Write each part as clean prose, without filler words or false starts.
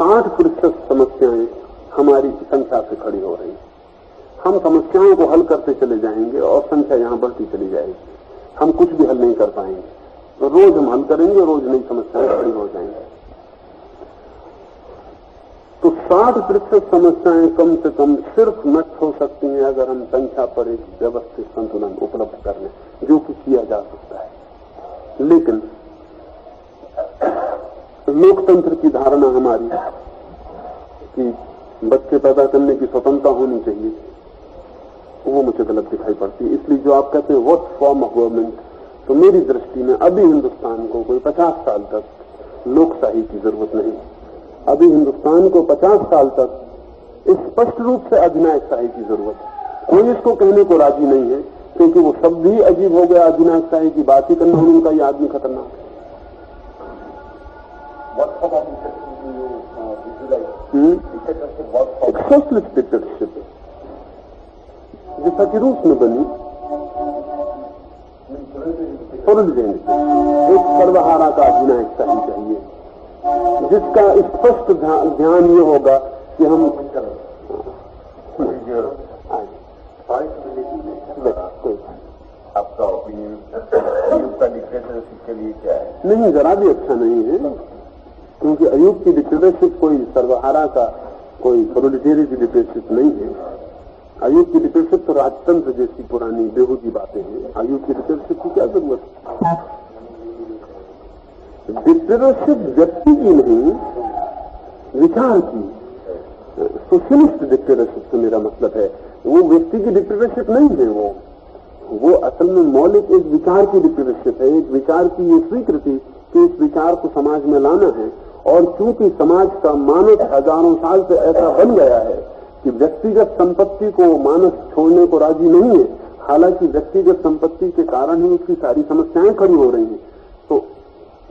60% समस्याएं हमारी संख्या से खड़ी हो रही हैं। हम समस्याओं को हल करते चले जाएंगे और संख्या यहां बढ़ती चली जाएगी। हम कुछ भी हल नहीं कर पाएंगे। तो रोज हम हल करेंगे, रोज नई समस्याएं खड़ी हो जाएंगी। तो 60% समस्याएं कम से कम सिर्फ नष्ट हो सकती हैं अगर हम संख्या पर एक व्यवस्थित संतुलन उपलब्ध कर लें, जो कि किया जा सकता है। लेकिन लोकतंत्र की धारणा हमारी कि बच्चे पैदा करने की स्वतंत्रता होनी चाहिए, वो मुझे गलत दिखाई पड़ती है। इसलिए जो आप कहते हैं व्हाट फॉर्म ऑफ गवर्नमेंट, तो मेरी दृष्टि में अभी हिंदुस्तान को कोई 50 साल तक लोकशाही की जरूरत नहीं। अभी हिंदुस्तान को 50 साल तक स्पष्ट रूप से अधिनायकशाही की जरूरत है। कोई इसको कहने को राजी नहीं है, क्योंकि वो शब्द ही अजीब हो गया। अधिनायकशाही की बात ही करना उनका, ये आदमी खतरनाक है। एक सोशलिस्ट डिक्टेटरशिप जैसा कि रूस में बनी, एक सर्वहारा का अधिनायकशाही चाहिए, जिसका स्पष्ट ध्यान ये होगा कि हम आपका ओपिनियन अयूब का डिक्टेटरशिप के लिए क्या है? नहीं, जरा भी अच्छा नहीं है, क्योंकि अयूब की डिक्टेटरशिप कोई सर्वहारा का, कोई प्रोलेटेरियट की डिक्टेटरशिप नहीं है। अयूब की डिक्टेटरशिप तो राजतंत्र जैसी पुरानी बेहूदी बातें हैं। अयूब की डिक्टेटरशिप की क्या जरूरत है? डिक्टेटरशिप व्यक्ति की नहीं, विचार की। सोशलिस्ट डिक्टेटरशिप से मेरा मतलब है, वो व्यक्ति की डिक्टेटरशिप नहीं है। वो असल में मौलिक एक विचार की डिक्टेटरशिप है। एक विचार की ये स्वीकृति कि इस विचार को समाज में लाना है, और चूंकि समाज का मानस हजारों साल से ऐसा बन गया है कि व्यक्तिगत संपत्ति को मानस छोड़ने को राजी नहीं है, हालांकि व्यक्तिगत संपत्ति के कारण ही उसकी सारी समस्याएं खड़ी हो रही हैं। तो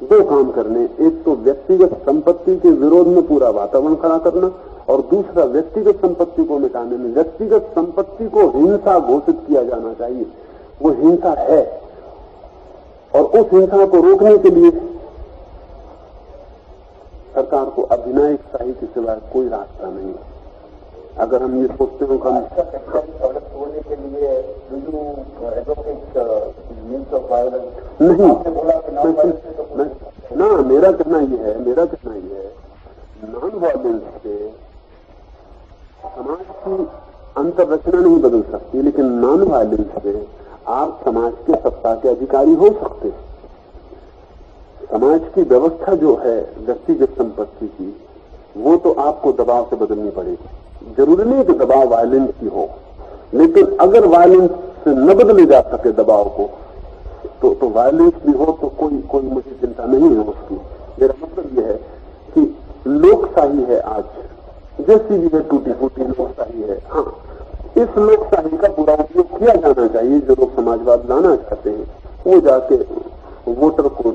दो काम करने, एक तो व्यक्तिगत संपत्ति के विरोध में पूरा वातावरण खड़ा करना, और दूसरा व्यक्तिगत संपत्ति को मिटाने में। व्यक्तिगत संपत्ति को हिंसा घोषित किया जाना चाहिए, वो हिंसा है, और उस हिंसा को रोकने के लिए सरकार को अधिनायकशाही के सिवाय कोई रास्ता नहीं है। अगर हम ये सोचते हो कि होने के लिए नहीं, मेरा कहना ये है नॉन वायलेंस से समाज की अंतररचना नहीं बदल सकती, लेकिन नॉन वायलेंस से आप समाज के सत्ता के अधिकारी हो सकते हैं। समाज की व्यवस्था जो है व्यक्तिगत संपत्ति की, वो तो आपको दबाव से बदलनी पड़ेगी। जरूरी नहीं कि दबाव वायलेंस की हो, लेकिन अगर वायलेंस से न बदले जा सके दबाव को, तो वायलेंस भी हो तो कोई मुझे चिंता नहीं है उसकी। मेरा मतलब यह है कि लोकशाही है आज, जैसी भी है टूटी फूटी लोकशाही है। हाँ, इस लोकशाही का पूरा उपयोग किया जाना चाहिए। जो लोग समाजवाद लाना चाहते हैं वो जाके वोटर को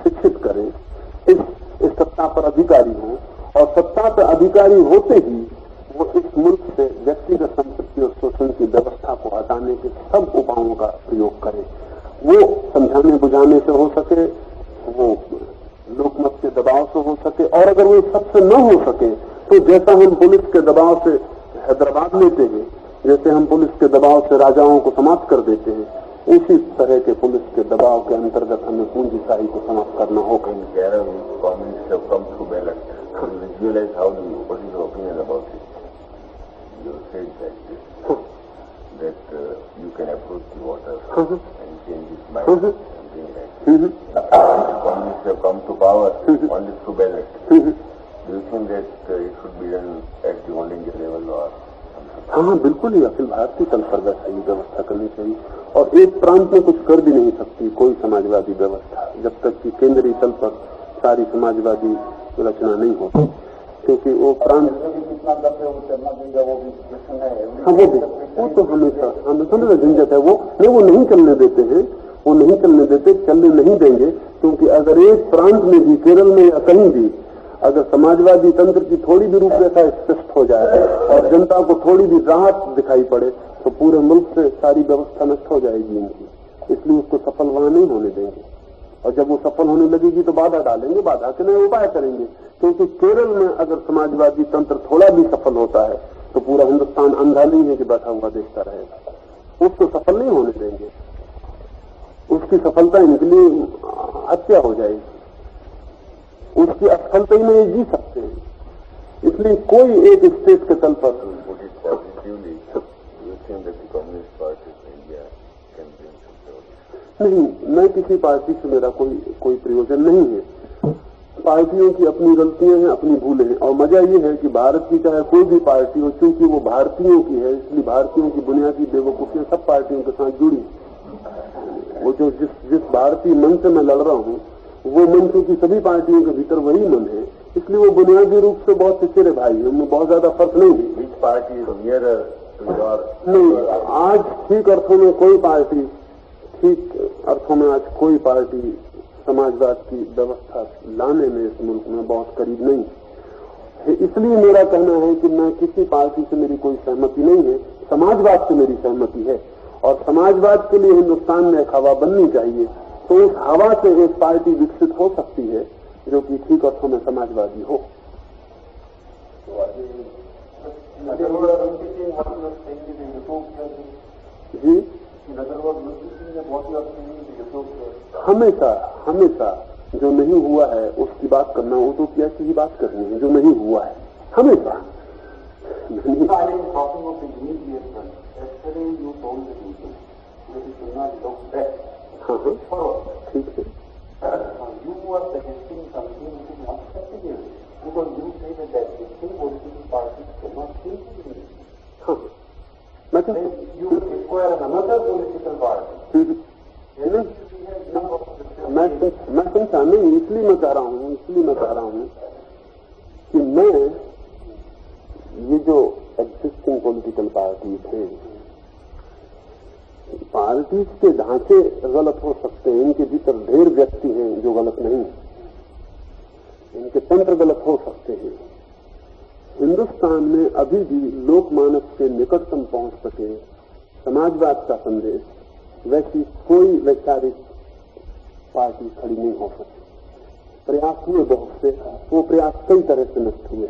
शिक्षित करें, इस सत्ता पर अधिकारी हों, और सत्ता पर अधिकारी होते ही वो इस मुल्क से व्यक्तिगत संपत्ति और शोषण की व्यवस्था को हटाने के सब उपायों का प्रयोग करें। वो समझाने बुझाने से हो सके, वो लोकमत के दबाव से हो सके, और अगर वो सबसे न हो सके तो जैसा हम पुलिस के दबाव से हैदराबाद लेते हैं, जैसे हम पुलिस के दबाव से राजाओं को समाप्त कर देते हैं, उसी तरह के पुलिस के दबाव के अंतर्गत हमें पूंजीशाही को समाप्त करना होगा। Visualize how do you, what is your opinion about it? You said that you can approach the water and change its mind, something like that. Communists have come to power only through ballot. Do you think that it should be done at the all India level or something? हाँ, बिल्कुल ही अखिल भारतीय तल पर वैसा ही व्यवस्था करनी चाहिए, और एक प्रांत में कुछ कर भी नहीं सकती कोई समाजवादी व्यवस्था जब तक कि केंद्रीय तल पर सारी समाजवादी रचना नहीं होती, क्योंकि वो प्रांत वो तो हमेशा झंझट है। वो नहीं चलने देते हैं, वो नहीं चलने देते, चलने नहीं देंगे, क्योंकि अगर एक प्रांत में भी, केरल में या कहीं भी, अगर समाजवादी तंत्र की थोड़ी भी रूपरेखा स्पष्ट हो जाए और जनता को थोड़ी भी राहत दिखाई पड़े, तो पूरे मुल्क से सारी व्यवस्था नष्ट हो जाएगी इनकी। इसलिए उसको सफल वहां नहीं होने देंगे। और जब वो सफल होने लगेगी तो बाधा डालेंगे, बाधा के नए उपाय करेंगे। क्योंकि केरल में अगर समाजवादी तंत्र थोड़ा भी सफल होता है तो पूरा हिंदुस्तान अंधा नहीं है कि बैठा हुआ देखता रहेगा। उसको सफल नहीं होने देंगे, उसकी सफलता इनके लिए हत्या हो जाएगी, उसकी असफलता ही नहीं जी सकते हैं। इसलिए कोई एक स्टेट के तल पर नहीं, मैं किसी पार्टी से मेरा कोई प्रयोजन नहीं है। पार्टियों की अपनी गलतियां हैं, अपनी भूलें हैं। और मजा ये है कि भारत की चाहे कोई भी पार्टी हो, क्योंकि वो भारतीयों की है, इसलिए भारतीयों की बुनियादी बेवकूफियां सब पार्टियों के साथ जुड़ी। वो जो जिस भारतीय मन से मैं लड़ रहा हूँ, वो मन की सभी पार्टियों के भीतर वही मन है, इसलिए वो बुनियादी रूप से बहुत चिचरे भाई है, उनमें बहुत ज्यादा फर्क नहीं है। Which party is nearer to your? नहीं, आज ठीक अर्थों में कोई पार्टी, ठीक अर्थों में आज कोई पार्टी समाजवाद की व्यवस्था लाने में इस मुल्क में बहुत करीब नहीं है। इसलिए मेरा कहना है कि मैं किसी पार्टी से मेरी कोई सहमति नहीं है, समाजवाद से मेरी सहमति है। और समाजवाद के लिए हिंदुस्तान में एक हवा बननी चाहिए, तो उस हवा से एक पार्टी विकसित हो सकती है जो कि ठीक अर्थों में समाजवादी हो। जी, हमेशा जो नहीं हुआ है उसकी बात करना, यूटोपिया की ही बात करनी है, जो नहीं हुआ है हमेशा। हाँ ठीक है। मैं समझा नहीं, इसलिए मैं कह रहा हूँ कि मैं ये जो एग्जिस्टिंग पॉलिटिकल पार्टीज हैं, पार्टीज के ढांचे गलत हो सकते हैं, इनके भीतर ढेर व्यक्ति हैं जो गलत नहीं, इनके तंत्र गलत हो सकते हैं। हिंदुस्तान में अभी भी लोकमानस के निकटतम पहुंच सके समाजवाद का संदेश, वैसी कोई वैचारिक पार्टी खड़ी नहीं हो सकती। प्रयास हुए बहुत से, वो प्रयास कई तरह से नष्ट हुए।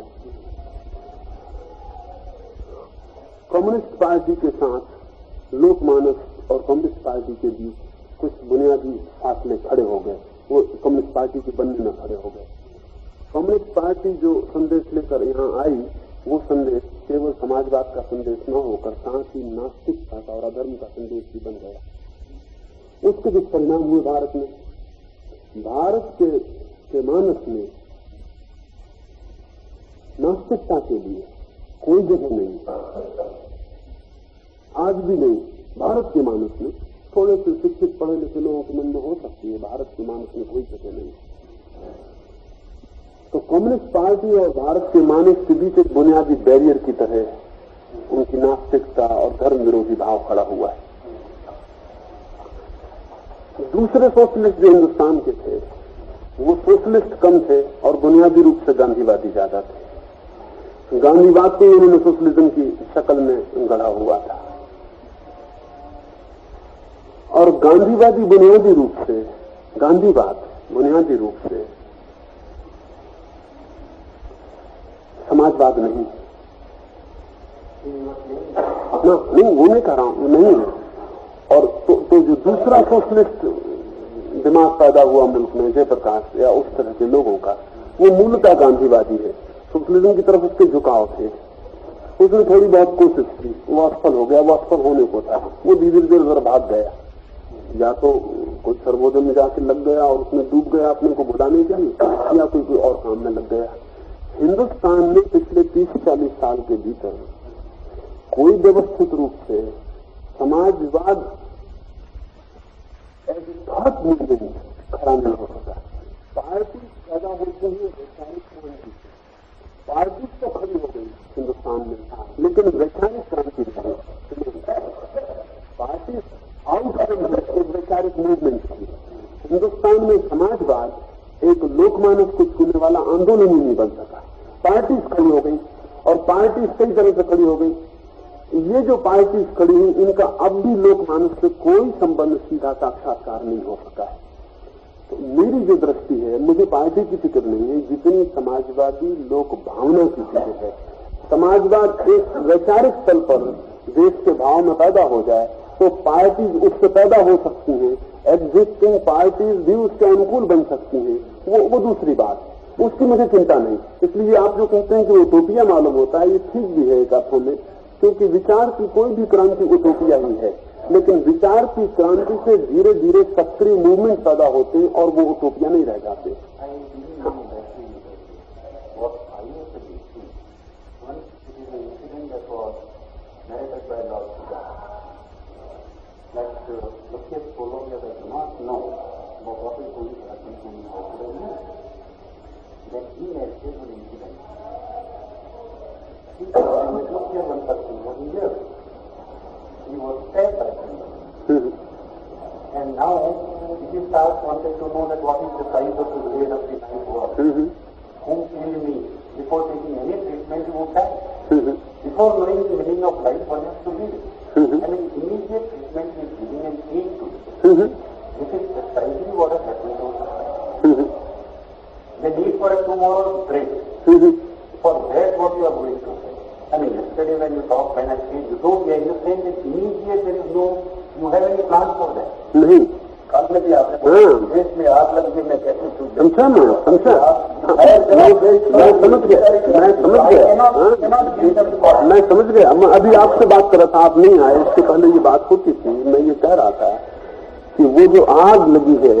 कम्युनिस्ट पार्टी के साथ लोकमानस और कम्युनिस्ट पार्टी के बीच कुछ बुनियादी फासले खड़े हो गए, वो कम्युनिस्ट पार्टी के बनने में खड़े हो गए। कम्युनिस्ट पार्टी जो संदेश लेकर यहाँ आई, वो संदेश केवल समाजवाद का संदेश न होकर साथ ही नास्तिकता का और अधर्म का संदेश भी बन गया। उसके जो परिणाम हुए भारत में, भारत के मानस में नास्तिकता के लिए कोई जगह नहीं, आज भी नहीं। भारत के मानस में थोड़े से शिक्षित पढ़े लिखे लोगों के मन में हो सकती है, भारत के मानस में कोई जगह नहीं। तो कम्युनिस्ट पार्टी और भारत के मानस के बीच एक बुनियादी बैरियर की तरह उनकी नास्तिकता और धर्म विरोधी भाव खड़ा हुआ है। दूसरे सोशलिस्ट जो हिंदुस्तान के थे, वो सोशलिस्ट कम थे और बुनियादी रूप से गांधीवादी ज्यादा थे। गांधीवाद को उन्होंने सोशलिज्म की शक्ल में गढ़ा हुआ था, और गांधीवादी बुनियादी रूप से, गांधीवाद बुनियादी रूप से समाजवाद नहीं ना, नहीं वो नहीं कह रहा हूं, नहीं है। और तो जो दूसरा सोशलिस्ट दिमाग पैदा हुआ मुल्क में, जयप्रकाश या उस तरह के लोगों का, वो मूलतः गांधीवादी है। सोशलिज्म की तरफ उसके झुकाव थे, उसने थोड़ी बहुत कोशिश की, वो असफल हो गया। वो असफल होने को था, वो धीरे धीरे जरा भाग गया, या तो कोई सर्वोदय में जाके लग गया और उसमें डूब गया अपने को भुलाने के लिए, या कोई और काम में लग गया। हिंदुस्तान में पिछले 30-40 साल के भीतर कोई व्यवस्थित रूप से समाजवाद बहुत मूवमेंट खड़ा नहीं हो सका। पार्टी पैदा होते हुए वैचारिक क्रांति, पार्टी तो खड़ी हो गई हिंदुस्तान में, लेकिन वैचारिक क्रांति नहीं। पार्टी आउटकम एक वैचारिक मूवमेंट थी। हिंदुस्तान में समाजवाद एक लोकमानस को छूने वाला आंदोलन ही नहीं बन सका। पार्टी खड़ी हो गई, और पार्टी कई तरह से खड़ी हो गई। ये जो पार्टी खड़ी हुई, इनका अब भी लोकमानस से कोई संबंध, सीधा साक्षात्कार नहीं हो सका है। मेरी जो दृष्टि है, मुझे पार्टी की फिक्र नहीं है जितनी समाजवादी लोक भावना की फिक्र है। समाजवाद एक वैचारिक स्तर पर देश के भाव में पैदा हो जाए तो पार्टी उससे पैदा हो सकती हैं, एग्जिस्टिंग पार्टीज भी उसके अनुकूल बन सकती हैं, वो दूसरी बात, उसकी मुझे चिंता नहीं। इसलिए आप जो कहते हैं कि उटोपिया मालूम होता है, ये ठीक भी है एक अर्थों में, क्योंकि विचार की कोई भी क्रांति उटोपिया ही है, लेकिन विचार की क्रांति से धीरे धीरे सक्रिय मूवमेंट पैदा होते हैं और वो उटोपिया नहीं रह जाते। He was dead by then. And now, if you start wanting to know that what is the size of the grade of the night war, who killed me, before taking any treatment, you would die. Before knowing the meaning of life, one has to live. I mean, immediate treatment is giving an aid to it. This is precisely what has happened to us. The need for a tomorrow's break. For that, what you are going to say. I mean, yesterday when you talked, when I said utopia, you said that immediate there is no, you have any plan for that? नहीं। कल में भी आपने देश में आग लग गई, मैं कैसे समझा मैं समझ गया। मैं अभी आपसे बात कर रहा था, आप नहीं आए, इससे पहले ये बात होती थी। मैं ये कह रहा था कि वो जो आग लगी है,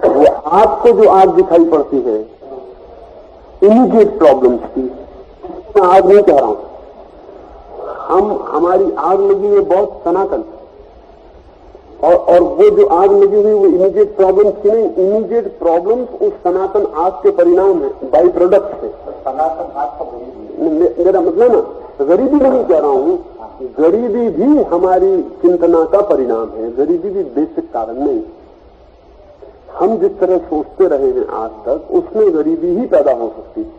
वो आपको जो आग दिखाई पड़ती है इमीडिएट प्रॉब्लम्स की, मैं आग नहीं कह रहा हूं। हमारी आग लगी है बहुत सनातन, और वो जो आग लगी हुई वो इमीडिएट प्रॉब्लम्स की नहीं, इमीडिएट प्रॉब्लम्स उस सनातन आग के परिणाम है, बाई प्रोडक्ट है। सनातन आग का मेरा मतलब ना, गरीबी नहीं कह रहा हूं, गरीबी भी हमारी चिंतना का परिणाम है, गरीबी भी बेसिक कारण नहीं। हम जिस तरह सोचते रहे हैं आज तक, उसमें गरीबी ही पैदा हो सकती है।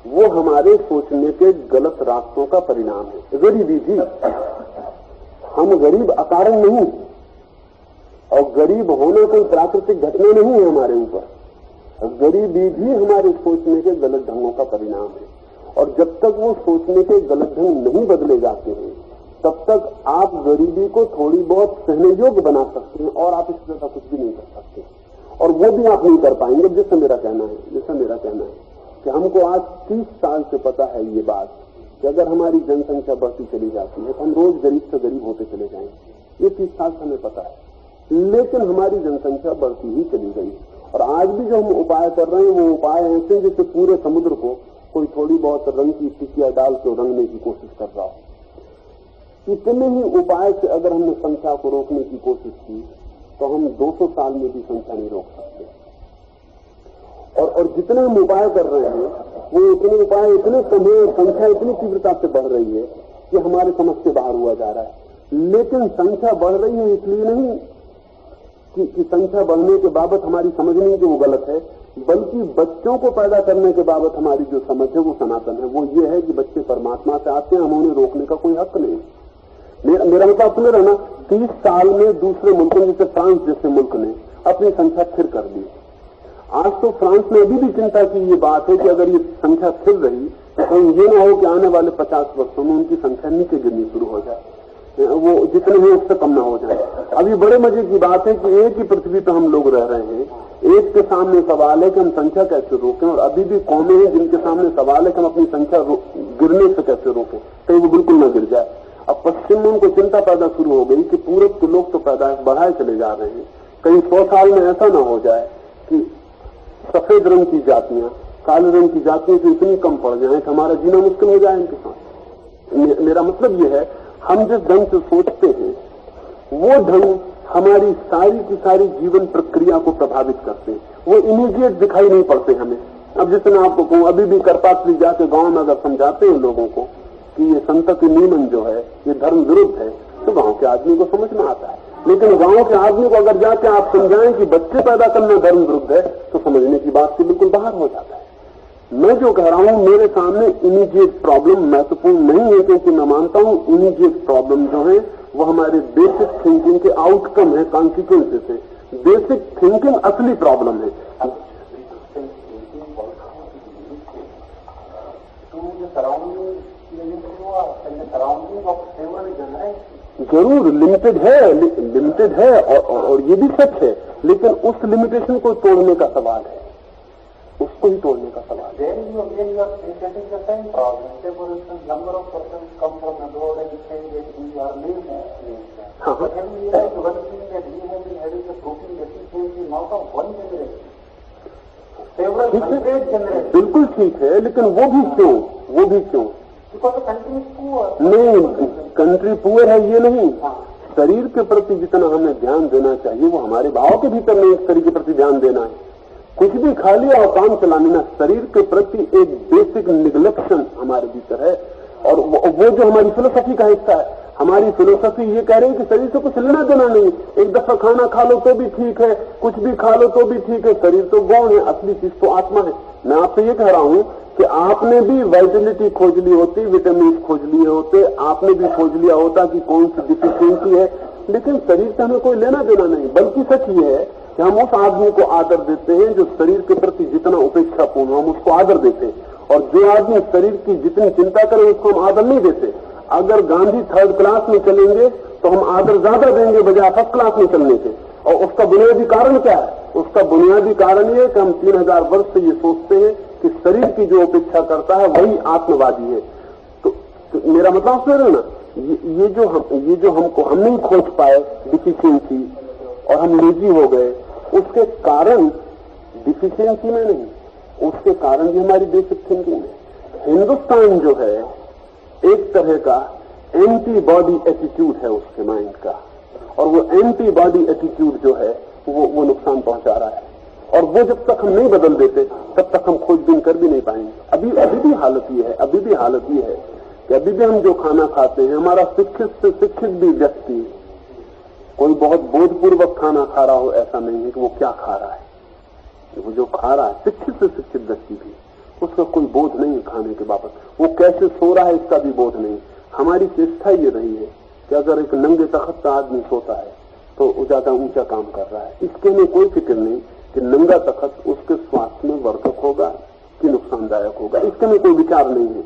वो हमारे सोचने के गलत रास्तों का परिणाम है। गरीबी भी, हम गरीब अकारण नहीं, और गरीब होना कोई प्राकृतिक घटना नहीं है हमारे ऊपर। गरीबी भी हमारे सोचने के गलत ढंगों का परिणाम है, और जब तक वो सोचने के गलत ढंग नहीं बदले जाते हैं, तब तक आप गरीबी को थोड़ी बहुत सहने योग्य बना सकते हैं, और आप इससे ज्यादा कुछ भी नहीं कर सकते, और वो भी आप नहीं कर पाएंगे। जैसे मेरा कहना है कि हमको आज 30 साल से पता है ये बात कि अगर हमारी जनसंख्या बढ़ती चली जाती है तो हम रोज गरीब से गरीब होते चले जाएंगे। ये 30 साल से हमें पता है, लेकिन हमारी जनसंख्या बढ़ती ही चली गई। और आज भी जो हम उपाय कर रहे हैं, वो उपाय ऐसे जैसे पूरे समुद्र को कोई थोड़ी बहुत रंग की टिकिया डाल के रंगने की कोशिश कर रहा हो। इतने ही उपाय से अगर हमने संख्या को रोकने की कोशिश की तो हम 200 साल में भी संख्या नहीं रोक सकते। और जितने हम उपाय कर रहे हैं, वो इतने उपाय इतने समय, संख्या इतनी तीव्रता से बढ़ रही है कि हमारे समझ से बाहर हुआ जा रहा है। लेकिन संख्या बढ़ रही है इसलिए नहीं कि संख्या बढ़ने के बाबत हमारी समझ नहीं कि वो गलत है, बल्कि बच्चों को पैदा करने के बाबत हमारी जो समझ है वो सनातन है। वो ये है कि बच्चे परमात्मा से आते हैं, हम उन्हें रोकने का कोई हक नहीं। मेरा मतलब सुने रहना, 30 साल में दूसरे मुल्कों जैसे फ्रांस जैसे मुल्क ने अपनी संख्या स्थिर कर दी। आज तो फ्रांस में अभी भी चिंता की ये बात है कि अगर ये संख्या स्थिर रही तो कहीं ये ना हो कि आने वाले 50 वर्षों में उनकी संख्या नीचे गिरनी शुरू हो जाए, वो जितने हैं उससे कम ना हो जाए। अभी बड़े मजे की बात है कि एक ही पृथ्वी पर हम लोग रह रहे हैं, एक के सामने सवाल है कि हम संख्या कैसे रोकें, और अभी भी कौमें हैं जिनके सामने सवाल है कि हम अपनी संख्या गिरने से कैसे रोकें, कहीं वो बिल्कुल न गिर जाए। अब पश्चिम में उनको चिंता पैदा शुरू हो गई कि पूरब के लोग तो पैदाइश बढ़ाए चले जा रहे हैं, कहीं 100 साल में ऐसा ना हो जाए कि सफेद रंग की जातियां काले रंग की जातियों से इतनी कम पड़ जाए कि हमारा जीना मुश्किल हो जाए इनके साथ। मेरा मतलब यह है, हम जिस ढंग से सोचते हैं वो ढंग हमारी सारी की सारी जीवन प्रक्रिया को प्रभावित करते हैं। वो इमीडिएट दिखाई नहीं पड़ते हमें। अब जैसे मैं आपको कहूं, अभी भी करपात्री जाके गांव में अगर समझाते हैं लोगों को कि ये संतति नियमन जो है ये धर्म विरुद्ध है, तो गांव के आदमी को समझ में आता है। लेकिन गांव के आदमी को अगर जाके आप समझाएं कि बच्चे पैदा करना धर्म विरुद्ध है, तो समझने की बात से बिल्कुल बाहर हो जाता है। मैं जो कह रहा हूं, मेरे सामने इमीडिएट प्रॉब्लम महत्वपूर्ण नहीं है, क्योंकि मैं मानता हूं इमीडिएट प्रॉब्लम जो है वो हमारे बेसिक थिंकिंग के आउटकम है, कॉन्सिक्वेंसेस है। बेसिक थिंकिंग असली प्रॉब्लम है। जरूर लिमिटेड है और ये भी सच है, लेकिन उस लिमिटेशन को तोड़ने का सवाल है, उसको ही तोड़ने का सवाल है। बिल्कुल ठीक है, लेकिन वो भी क्यों? नहीं, कंट्री पुअर है ये नहीं। शरीर के प्रति जितना हमें ध्यान देना चाहिए वो हमारे भाव के भीतर नहीं, शरीर के प्रति ध्यान देना है। कुछ भी खा लिया और काम चला लेना, शरीर के प्रति एक बेसिक निग्लेक्शन हमारे भीतर है। और वो जो हमारी फिलोसफी का हिस्सा है, हमारी फिलोसफी ये कह रही है कि शरीर से कुछ लेना देना नहीं, एक दफा खाना खा लो तो भी ठीक है, कुछ भी खा लो तो भी ठीक है, शरीर तो गौण है, असली चीज तो आत्मा है। मैं आपसे ये कह रहा हूं कि आपने भी वाइटलिटी खोज ली होती, विटामिन खोज लिए होते, आपने भी खोज लिया होता कि कौन सी डिफिशियंसी है, लेकिन शरीर से हमें कोई लेना देना नहीं। बल्कि सच ये है कि हम उस आदमी को आदर देते हैं जो शरीर के प्रति जितना उपेक्षापूर्ण हो, हम उसको आदर देते हैं। और जो आदमी शरीर की जितनी चिंता करे उसको हम आदर नहीं देते। अगर गांधी 3rd क्लास में चलेंगे तो हम आदर ज्यादा देंगे बजाय 1st क्लास में चलने के। और उसका बुनियादी कारण क्या है? उसका बुनियादी कारण ये कि हम 3000 वर्ष से ये सोचते हैं कि शरीर की जो अपेक्षा करता है वही आत्मवादी है। तो मेरा मतलब सुन रहे ना, ये जो हम नहीं खोज पाए डिफिशियंसी और हम लेजी हो गए, उसके कारण डिफिशियंसी में नहीं, उसके कारण भी हमारी बेसिक थिंकिंग है। हिंदुस्तान जो है एक तरह का एंटीबॉडी एटीट्यूड है उसके माइंड का, और वो एंटीबॉडी एटीट्यूड जो है वो नुकसान पहुंचा रहा है। और वो जब तक हम नहीं बदल देते तब तक हम खोजबीन कर भी नहीं पाएंगे। अभी भी हालत ये है कि अभी भी हम जो खाना खाते हैं, हमारा शिक्षित से शिक्षित भी व्यक्ति कोई बहुत बोधपूर्वक खाना खा रहा हो ऐसा नहीं है कि वो क्या खा रहा है। वो जो खा रहा है शिक्षित से शिक्षित व्यक्ति भी, उसका कोई बोध नहीं है खाने के बाबत। वो कैसे सो रहा है इसका भी बोध नहीं। हमारी चेष्टा ये रही है कि अगर एक नंगे तख्त का आदमी सोता है तो ज्यादा ऊंचा काम कर रहा है, इसके लिए कोई फिक्र नहीं कि नंगा तख्त उसके स्वास्थ्य में वर्धक होगा कि नुकसानदायक होगा, इसके लिए कोई विचार नहीं है।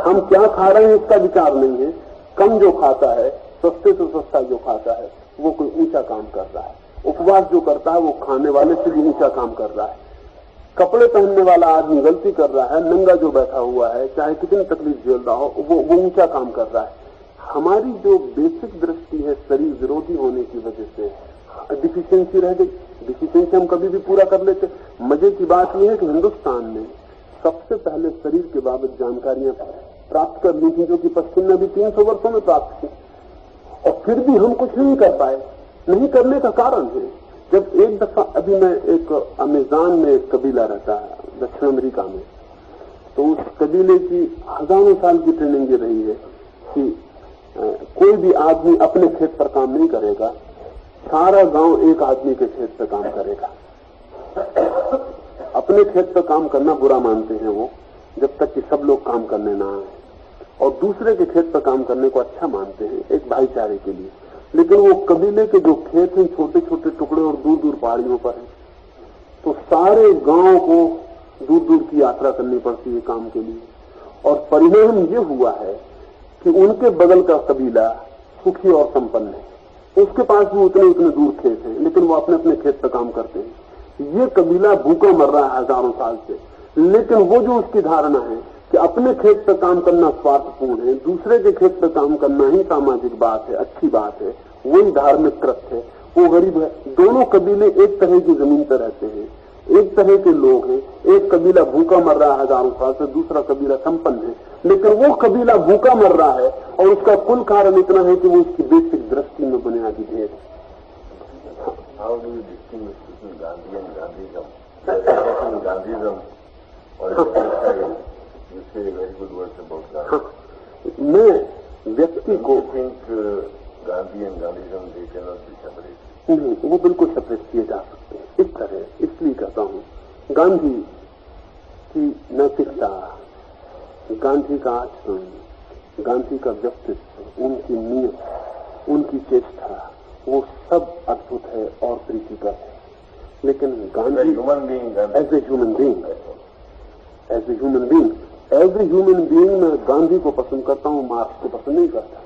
हम क्या खा रहे हैं इसका विचार नहीं है। कम जो खाता है, सस्ते से सस्ता जो खाता है, वो कोई ऊंचा काम कर रहा है। उपवास जो करता है वो खाने वाले से भी ऊंचा काम कर रहा है। कपड़े पहनने वाला आदमी गलती कर रहा है, नंगा जो बैठा हुआ है चाहे कितनी तकलीफ झेल रहा हो वो ऊंचा काम कर रहा है। हमारी जो बेसिक दृष्टि है शरीर विरोधी होने की वजह से डिफिशियंसी रह गई। डिफिशियंसी हम कभी भी पूरा कर लेते। मजे की बात यह है कि हिंदुस्तान ने सबसे पहले शरीर के बाबत जानकारियां प्राप्त कर ली थी, जो कि पश्चिम ने भी 300 वर्षों में प्राप्त की, और फिर भी हम कुछ नहीं कर पाए। नहीं करने का कारण है, जब एक दफा अभी मैं एक अमेज़न में एक कबीला रहता है दक्षिण अमेरिका में, तो उस कबीले की हजारों साल की ट्रेनिंग ये रही है कि कोई भी आदमी अपने खेत पर काम नहीं करेगा, सारा गांव एक आदमी के खेत पर काम करेगा। अपने खेत पर काम करना बुरा मानते हैं वो, जब तक कि सब लोग काम करने ना आए, और दूसरे के खेत पर काम करने को अच्छा मानते हैं एक भाईचारे के लिए। लेकिन वो कबीले के जो खेत हैं छोटे छोटे टुकड़े और दूर दूर पहाड़ियों पर हैं, तो सारे गांव को दूर दूर की यात्रा करनी पड़ती है काम के लिए। और परिणाम ये हुआ है कि उनके बगल का कबीला सुखी और संपन्न है, उसके पास भी उतने उतने दूर खेत हैं, लेकिन वो अपने अपने खेत पर काम करते हैं। ये कबीला भूखा मर रहा है हजारों साल से, लेकिन वो जो उसकी धारणा है कि अपने खेत पर काम करना स्वार्थपूर्ण है, दूसरे के खेत पर काम करना ही सामाजिक बात है, अच्छी बात है, वही धार्मिक कृत्य है, वो गरीब है। दोनों कबीले एक तरह की जमीन पर रहते हैं, एक तरह के लोग हैं। एक कबीला भूखा मर रहा है हजारों साल से, दूसरा कबीला संपन्न है, लेकिन वो कबीला भूखा मर रहा है और उसका कुल कारण इतना है कि वो उसकी बेसिक दृष्टि में बुनियादी भेद है। मैं व्यक्ति को Gandhi and Gandhism they can not be separate. नहीं, वो बिल्कुल सेपरेट किए जा सकते हैं। इस तरह इसलिए कहता हूँ, गांधी की नैतिकता, गांधी का आचरण, गांधी का व्यक्तित्व, उनकी नीयत, उनकी चेष्टा, वो सब अद्भुत है और प्रीतिकर है। लेकिन Gandhi as a human being मैं गांधी को पसंद करता हूं, मार्क्स को पसंद नहीं करता।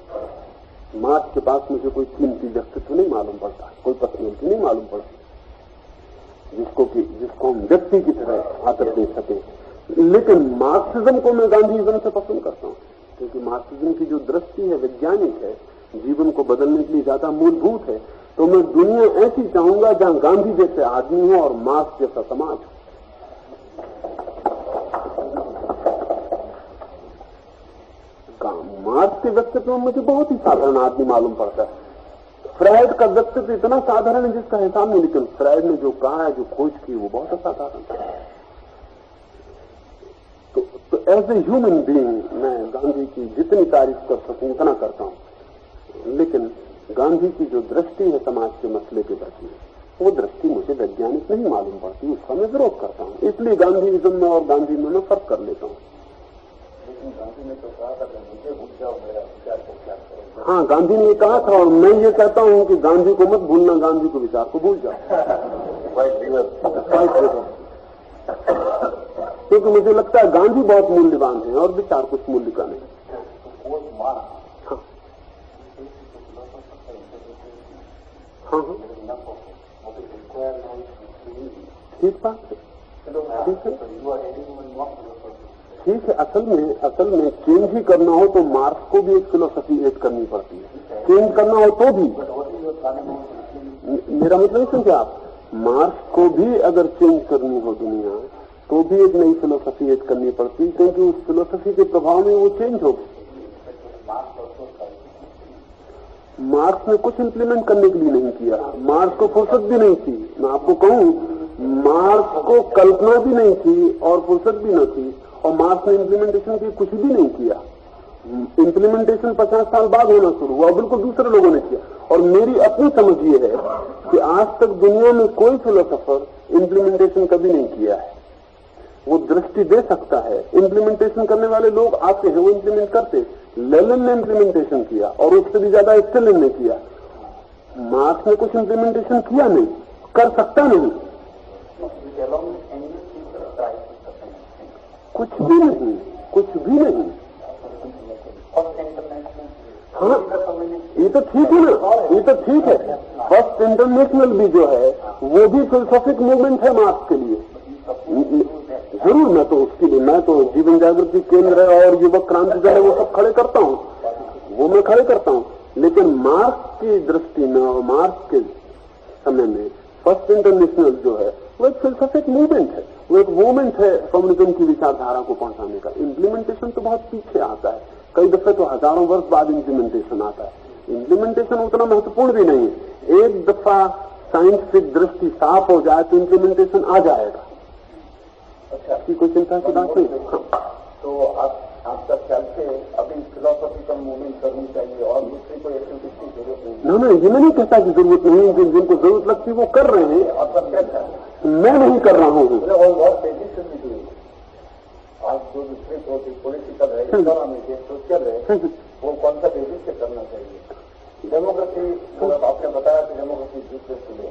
मार्क्स के पास मुझे कोई कीमती व्यक्तित्व नहीं मालूम पड़ता, कोई पर्सनैलिटी नहीं मालूम पड़ती जिसको हम व्यक्ति की तरह आदर दे सके। लेकिन मार्क्सिज्म को मैं गांधीइज्म से पसंद करता हूं, क्योंकि मार्क्सिज्म की जो दृष्टि है वैज्ञानिक है, जीवन को बदलने के लिए ज्यादा मूलभूत है। तो मैं दुनिया ऐसी चाहूंगा जहां गांधी जैसे आदमी हो और मार्क्स जैसा समाज हो। मार्क्स के व्यक्तित्व में मुझे बहुत ही साधारण आदमी मालूम पड़ता है। फ्रायड का व्यक्तित्व इतना साधारण है जिसका हिसाब नहीं, लेकिन फ्रायड ने जो कहा है, जो खोज की, वो बहुत असाधारण है। तो एज ए ह्यूमन बीइंग मैं गांधी की जितनी तारीफ कर सकूं उतना करता हूं, लेकिन गांधी की जो दृष्टि है समाज के मसले के प्रति, वो दृष्टि मुझे वैज्ञानिक नहीं मालूम पड़ती, उसका मैं विरोध करता हूं। इसलिए गांधीइज्म में और गांधी में मैं फर्क कर लेता हूं। गांधी ने तो कहा था मुझे भूल जाओ, मेरा विचार को क्या करो। हाँ, गांधी ने ये कहा था और मैं ये कहता हूं कि गांधी को मत भूलना, गांधी को विचार को भूल जाओ। क्योंकि मुझे लगता है गांधी बहुत मूल्यवान है और विचार कुछ मूल्य का नहीं। हाँ, ठीक बात है, ठीक है, ठीक है। असल में चेंज ही करना हो तो मार्क्स को भी एक फिलोसफी ऐड करनी पड़ती है। चेंज करना हो तो भी, मेरा मतलब नहीं समझे आप, मार्क्स को भी अगर चेंज करनी हो दुनिया तो भी एक नई फिलोसफी ऐड करनी पड़ती, क्योंकि उस फिलोसफी के प्रभाव में वो चेंज होगी। मार्क्स ने कुछ इंप्लीमेंट करने के लिए नहीं किया, मार्क्स को फुर्सत भी नहीं थी। मैं आपको कहूं, मार्क्स को कल्पना भी नहीं थी और फुर्सत भी न थी, और मार्क्स ने इंप्लीमेंटेशन की कुछ भी नहीं किया। इंप्लीमेंटेशन 50 साल बाद होना शुरू हुआ, बिल्कुल दूसरे लोगों ने किया। और मेरी अपनी समझ ये है कि आज तक दुनिया में कोई फिलोसोफर इंप्लीमेंटेशन कभी नहीं किया है। वो दृष्टि दे सकता है, इंप्लीमेंटेशन करने वाले लोग आते हैं, वो इंप्लीमेंट करते। लेनिन ने इंप्लीमेंटेशन किया और उससे भी ज्यादा स्टालिन ने किया। मार्क्स ने कुछ इंप्लीमेंटेशन किया नहीं, कर सकता नहीं, कुछ भी नहीं, कुछ भी नहीं। हाँ, ये तो ठीक है ना, ये तो ठीक है। फर्स्ट इंटरनेशनल भी जो है वो भी फिलोसॉफिक मूवमेंट है मार्क्स के लिए। जरूर, मैं तो उसके लिए, मैं तो जीवन जागृति केंद्र और युवक क्रांति जो है वो सब खड़े करता हूँ, वो मैं खड़े करता हूँ। लेकिन मार्क्स की दृष्टि में और मार्क्स के समय में फर्स्ट इंटरनेशनल जो है वो एक फिलोसॉफिक मूवमेंट है, वो एक मूवमेंट है कम्युनिज्म की विचारधारा को पहुंचाने का। इम्प्लीमेंटेशन तो बहुत पीछे आता है, कई दफे तो हजारों वर्ष बाद इम्प्लीमेंटेशन आता है। इम्प्लीमेंटेशन उतना महत्वपूर्ण भी नहीं है। एक दफा साइंटिफिक दृष्टि साफ हो जाए तो इम्प्लीमेंटेशन आ जाएगा। अच्छा, की कोई चिंता की बात नहीं। हाँ। तो आपका ख्याल से अभी फिलोसॉफिकल मूवमेंट करनी चाहिए और दूसरी कोई एक्टिविटीज की जरूरत नहीं? नहीं, ये मैं नहीं कहता कि जरूरत नहीं है, जिनको जरूरत लगती है वो कर रहे हैं। आपका क्या ख्याल? मैं नहीं कर रहा हूँ। बहुत तेजी से भी हुई आज जो दूसरे पॉलिटिकल है, इकोनॉमिक है, सोशल है, वो कौन सा तेजी से करना चाहिए? डेमोक्रेसी, आपने बताया कि डेमोक्रेसी दूसरे के लिए,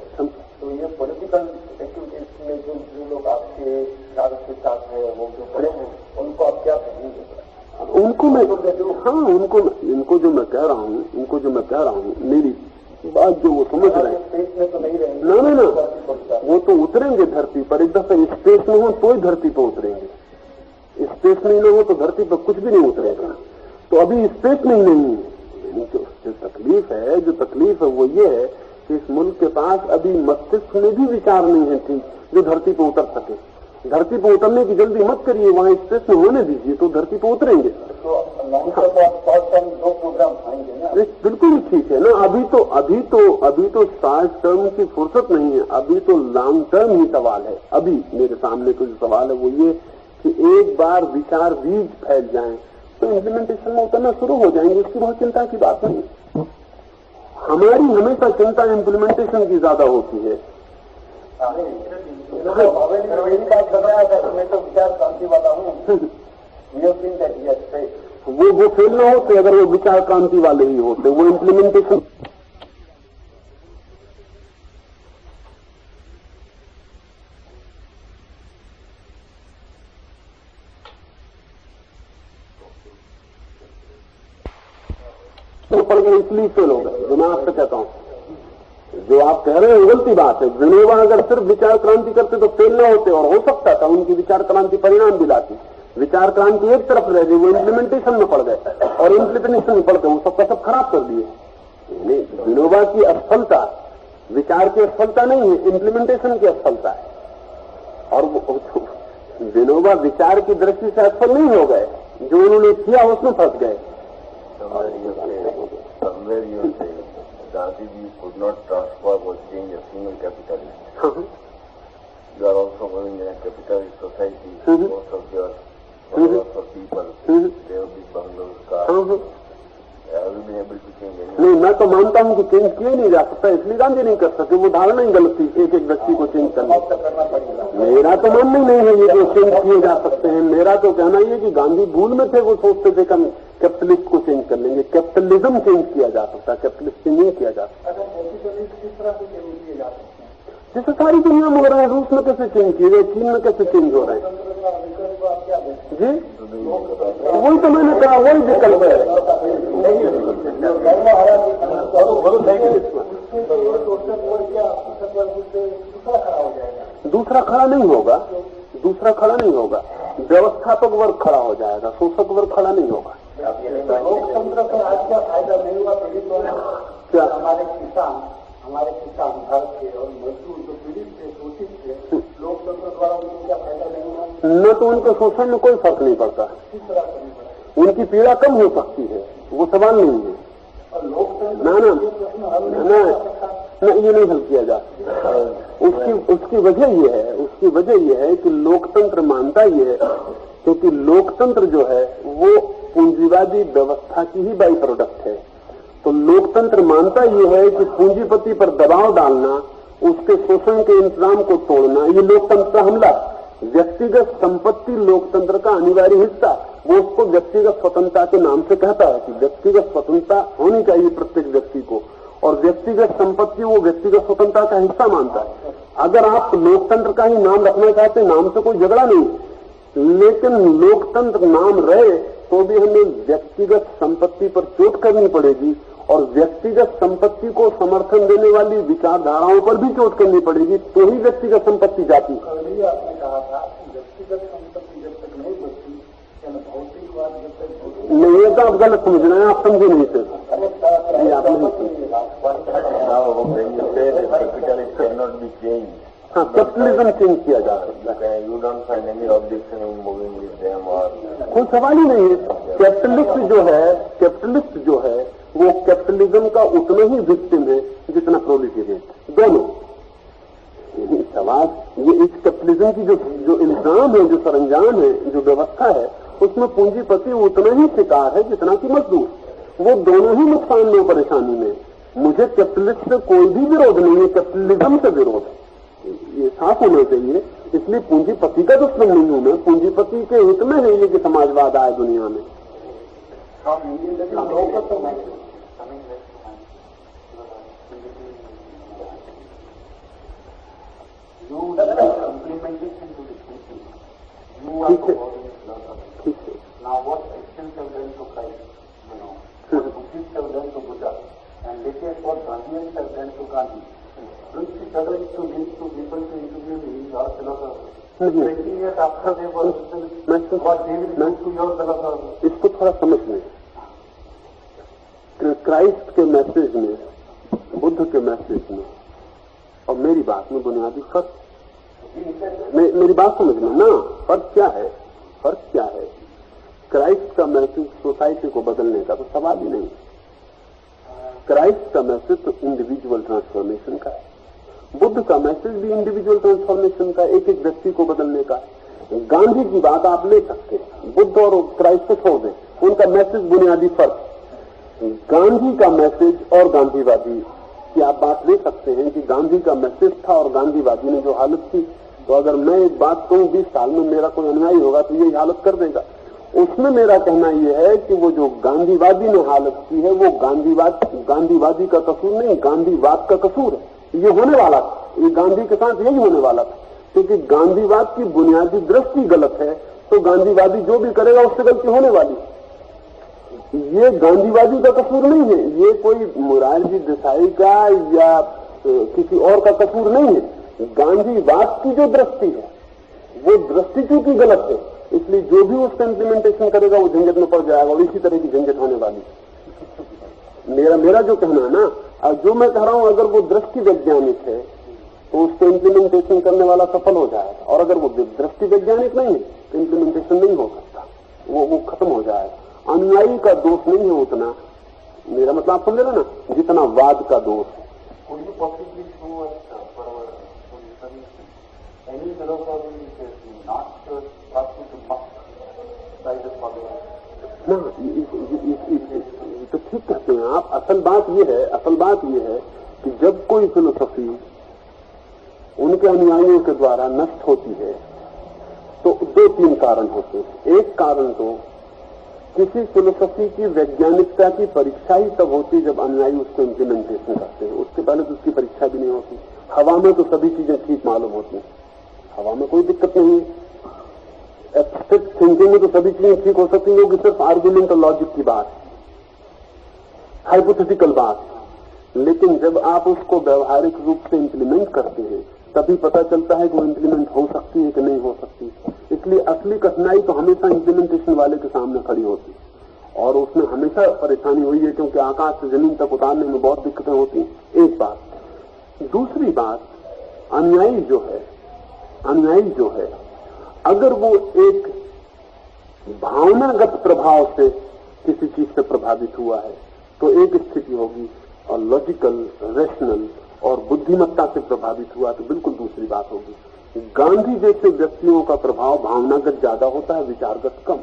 तो ये पॉलिटिकल एक्टिविटीज में जो लोग आपके के साथ है, वो जो खड़े हैं, उनको आप क्या कहेंगे? उनको मैं, हाँ, उनको जो मैं कह रहा हूँ, मेरी बात जो वो समझ रहे हैं, स्पेस में तो नहीं रहेंगे ना, वो तो उतरेंगे धरती पर। एक दफे स्पेस में हो तो ही धरती पर उतरेंगे, स्पेस में न हो तो धरती पर कुछ भी नहीं उतरेगा। तो अभी स्पेस में ही नहीं है। जो तकलीफ है वो ये है कि इस मुल्क के पास अभी मस्तिष्क में भी विचार नहीं है ठीक, जो धरती पर उतर सके। धरती पर उतरने की जल्दी मत करिए, वहां स्पेस में होने दीजिए तो धरती पर उतरेंगे। तो शॉर्ट टर्म 2 प्रोग्राम आएंगे ना? बिल्कुल ठीक है ना। अभी तो शॉर्ट टर्म की फुर्सत नहीं है, अभी तो लॉन्ग टर्म ही सवाल है। अभी मेरे सामने कुछ सवाल है वो ये कि एक बार विचार बीज फैल जाएं तो इम्प्लीमेंटेशन में उतरना शुरू हो जाएंगे, उसकी बहुत चिंता की बात नहीं। हमारी हमेशा चिंता इम्प्लीमेंटेशन की ज्यादा होती है। मैं तो विचार क्रांति वाला हूँ, वो फेल ना होते अगर वो विचार क्रांति वाले ही होते, वो इम्प्लीमेंटेशन तो पड़ गए इसलिए फेल हो गए। जो मैं आपसे कहता हूं, जो आप कह रहे हैं गलती बात है। विनोबा अगर सिर्फ विचार क्रांति करते तो फेल न होते, और हो सकता था उनकी विचार क्रांति परिणाम भी लाती। विचार क्रांति एक तरफ रह गई, वो इम्प्लीमेंटेशन में पड़ गए, और इम्प्लीमेंटेशन में पड़ गए वो सबका सब खराब कर दिए। विनोबा की असफलता विचार की असफलता नहीं है, इम्प्लीमेंटेशन की असफलता है। और विनोबा विचार की दृष्टि से असफल नहीं हो गए, जो उन्होंने किया उसमें फंस गए। Gandhi ji could not transform or change a single capitalist. You are also living in a capitalist society. Most of your followers of people, they have big bungalows, cars. Have you been able to change anything? नहीं, मैं तो मानता हूं कि change किया नहीं जा सकता, इसलिए गांधी नहीं कर सकते। वो धारणा ही गलत थी एक एक व्यक्ति को चेंज करना पड़ेगा। मेरा तो मानना ही नहीं है ये कि चेंज किए जा सकते हैं। मेरा तो कहना ये कि गांधी भूल में थे, वो सोचते थे कि हम कैपिटलिस्ट को चेंज कर लेंगे। कैपिटलिज्म चेंज किया जा सकता है, कैपिटलिस्ट चेंज नहीं किया जा सकता। जैसे सारी दुनिया में हो रहा है, रूस में कैसे चेंज किए गए, चीन में कैसे चेंज हो रहे हैं जी, वही तो मैंने कहा, वही विकल्प है। दूसरा खड़ा नहीं होगा, दूसरा खड़ा नहीं होगा, व्यवस्थापक वर्ग खड़ा हो जाएगा, शोषक वर्ग खड़ा नहीं होगा। लोकतंत्र का आज का फायदा नहीं हुआ, पीड़ित क्या हमारे किसान भारत के और मजदूर जो पीड़ित थे, शोषित थे, लोकतंत्र द्वारा उनको क्या फायदा नहीं हुआ? न तो उनके शोषण में कोई फर्क नहीं पड़ता, किस तरह से नहीं पड़ता? उनकी पीड़ा कम हो सकती है, वो सवाल नहीं है। और लोकतंत्र ना ये नहीं हल किया जा सकता। उसकी वजह ये है कि लोकतंत्र मानता ये है, क्योंकि लोकतंत्र जो है वो पूंजीवादी व्यवस्था की ही बाई प्रोडक्ट है। तो लोकतंत्र मानता ये है कि पूंजीपति पर दबाव डालना, उसके शोषण के इंतजाम को तोड़ना, ये लोकतंत्र का हमला। व्यक्तिगत संपत्ति लोकतंत्र का अनिवार्य हिस्सा, वो उसको व्यक्तिगत स्वतंत्रता के नाम से कहता है कि व्यक्तिगत स्वतंत्रता होनी चाहिए प्रत्येक व्यक्ति को, और व्यक्तिगत संपत्ति वो व्यक्तिगत स्वतंत्रता का हिस्सा मानता है। अगर आप लोकतंत्र का ही नाम रखना चाहते हैं, नाम से कोई झगड़ा नहीं, लेकिन लोकतंत्र नाम रहे तो भी हमें व्यक्तिगत संपत्ति पर चोट करनी पड़ेगी, और व्यक्तिगत संपत्ति को समर्थन देने वाली विचारधाराओं पर भी चोट करनी पड़ेगी, तो ही व्यक्तिगत संपत्ति जाती। आपने कहा था कि व्यक्तिगत संपत्ति जब तक नहीं बचती, भौतिकवाद जब तक नहीं, ये तो आप गलत समझ रहे हैं, आप समझे नहीं थे। हाँ, कैपिटलिज्म चेंज किया जा सकता है। You don't find any objection in moving with them or कोई सवाल ही नहीं है। कैपिटलिस्ट जो है वो कैपिटलिज्म का उतना ही विक्टिम है जितना प्रोलिटेरियट, दोनों। सवाल ये इस कैपिटलिज्म की जो इल्जाम है, जो सरंजाम है, जो व्यवस्था है, उसमें पूंजीपति उतना ही शिकार है जितना कि मजदूर। वो दोनों ही नुकसान में, परेशानी में। मुझे कैपिटलिस्ट से कोई भी विरोध नहीं है, कैपिटलिज्म से विरोध है, ये साफ होना चाहिए। इसलिए पूंजीपति का दुश्मन नहीं हूं मैं, पूंजीपति के हित में है ये कि समाजवाद आए दुनिया में। ठीक है। Now what Christians have done to Christ, what Buddhists have done to Buddha, and lately what Gandhians have done to Gandhi. Don't you struggle to lead to people to interview me or philosophers? 20 years after they were what they will do to your philosophers? इसको थोड़ा समझ लें। Christ के message में, बुद्ध के message में और मेरी बात में बुनियादी फर्क, मेरी बात समझ लो ना, फर्क क्या है? क्राइस्ट का मैसेज सोसाइटी को बदलने का तो सवाल ही नहीं। क्राइस्ट का मैसेज तो इंडिविजुअल ट्रांसफॉर्मेशन का है। बुद्ध का मैसेज भी इंडिविजुअल ट्रांसफॉर्मेशन का, एक एक व्यक्ति को बदलने का। गांधी की बात आप ले सकते हैं, बुद्ध और क्राइस्ट को छोड़ दें, उनका मैसेज बुनियादी फर्क। गांधी का मैसेज और गांधीवादी की आप बात ले सकते हैं कि गांधी का मैसेज था और गांधीवादी ने जो हालत की, तो अगर मैं एक बात कहूं 20 साल में मेरा कोई अनुयायी होगा तो यही हालत कर देगा। उसमें मेरा कहना यह है कि वो जो गांधीवादी ने हालत की है वो गांधीवादी का कसूर नहीं, गांधीवाद का कसूर है। ये होने वाला था, ये गांधी के साथ यही होने वाला था, क्योंकि गांधीवाद की बुनियादी दृष्टि गलत है, तो गांधीवादी जो भी करेगा उससे गलती होने वाली। ये गांधीवादी का कसूर नहीं है, ये कोई मोरारजी देसाई का या किसी और का कसूर नहीं है। गांधीवाद की जो दृष्टि है वो दृष्टि चूंकि गलत है, इसलिए जो भी उसका इम्प्लीमेंटेशन करेगा वो झंझट में पड़ जाएगा और इसी तरह की झंझट होने वाली। मेरा जो कहना है ना, जो मैं कह रहा हूं, अगर वो दृष्टि वैज्ञानिक है तो उसको इम्प्लीमेंटेशन करने वाला सफल हो जाएगा, और अगर वो दृष्टि वैज्ञानिक नहीं है तो इम्प्लीमेंटेशन नहीं हो सकता, वो खत्म हो जाएगा। अनुयायी का दोष नहीं है उतना, मेरा मतलब आप समझ रहे ना, जितना वाद का दोष है। ना तो ठीक कहते हैं आप। असल बात ये है कि जब कोई फिलोसफी उनके अनुयायियों के द्वारा नष्ट होती है तो 2-3 कारण होते हैं। एक कारण तो किसी फिलोसफी की वैज्ञानिकता की परीक्षा ही तब होती जब अनुयायी उसको इम्प्लीमेंटेशन करते हैं, उसके पहले तो उसकी परीक्षा भी नहीं होती। हवा में तो सभी चीजें ठीक मालूम होती हैं, हवा में कोई दिक्कत नहीं है। एब्स्ट्रैक्ट थिंकिंग में तो सभी चीजें ठीक हो सकती हैं, क्योंकि सिर्फ आर्गुमेंट और लॉजिक की बात है, हाइपोथेटिकल बात है। लेकिन जब आप उसको व्यवहारिक रूप से इम्प्लीमेंट करते हैं तभी पता चलता है कि वो इम्प्लीमेंट हो सकती है कि नहीं हो सकती। इसलिए असली कठिनाई तो हमेशा इम्प्लीमेंटेशन वाले के सामने खड़ी होती है, और उसमें हमेशा परेशानी हुई है, क्योंकि आकाश से जमीन तक उतारने में बहुत दिक्कतें होती हैं। एक बात। दूसरी बात, अनुयायी जो है अगर वो एक भावनागत प्रभाव से किसी चीज से प्रभावित हुआ है तो एक स्थिति होगी, और लॉजिकल, रेशनल और बुद्धिमत्ता से प्रभावित हुआ तो बिल्कुल दूसरी बात होगी। गांधी जैसे व्यक्तियों का प्रभाव भावनागत ज्यादा होता है, विचारगत कम।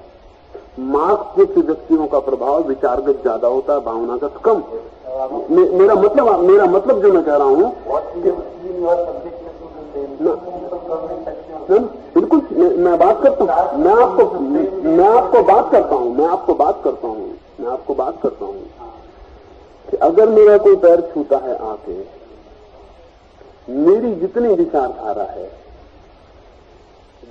मार्क्स जैसे व्यक्तियों का प्रभाव विचारगत ज्यादा होता है, भावनागत कम। मेरा मतलब जो मैं कह रहा हूं बिल्कुल, मैं बात करता हूं, मैं आपको बात करता हूं कि अगर मेरा कोई पैर छूता है आके, मेरी जितनी विचारधारा है,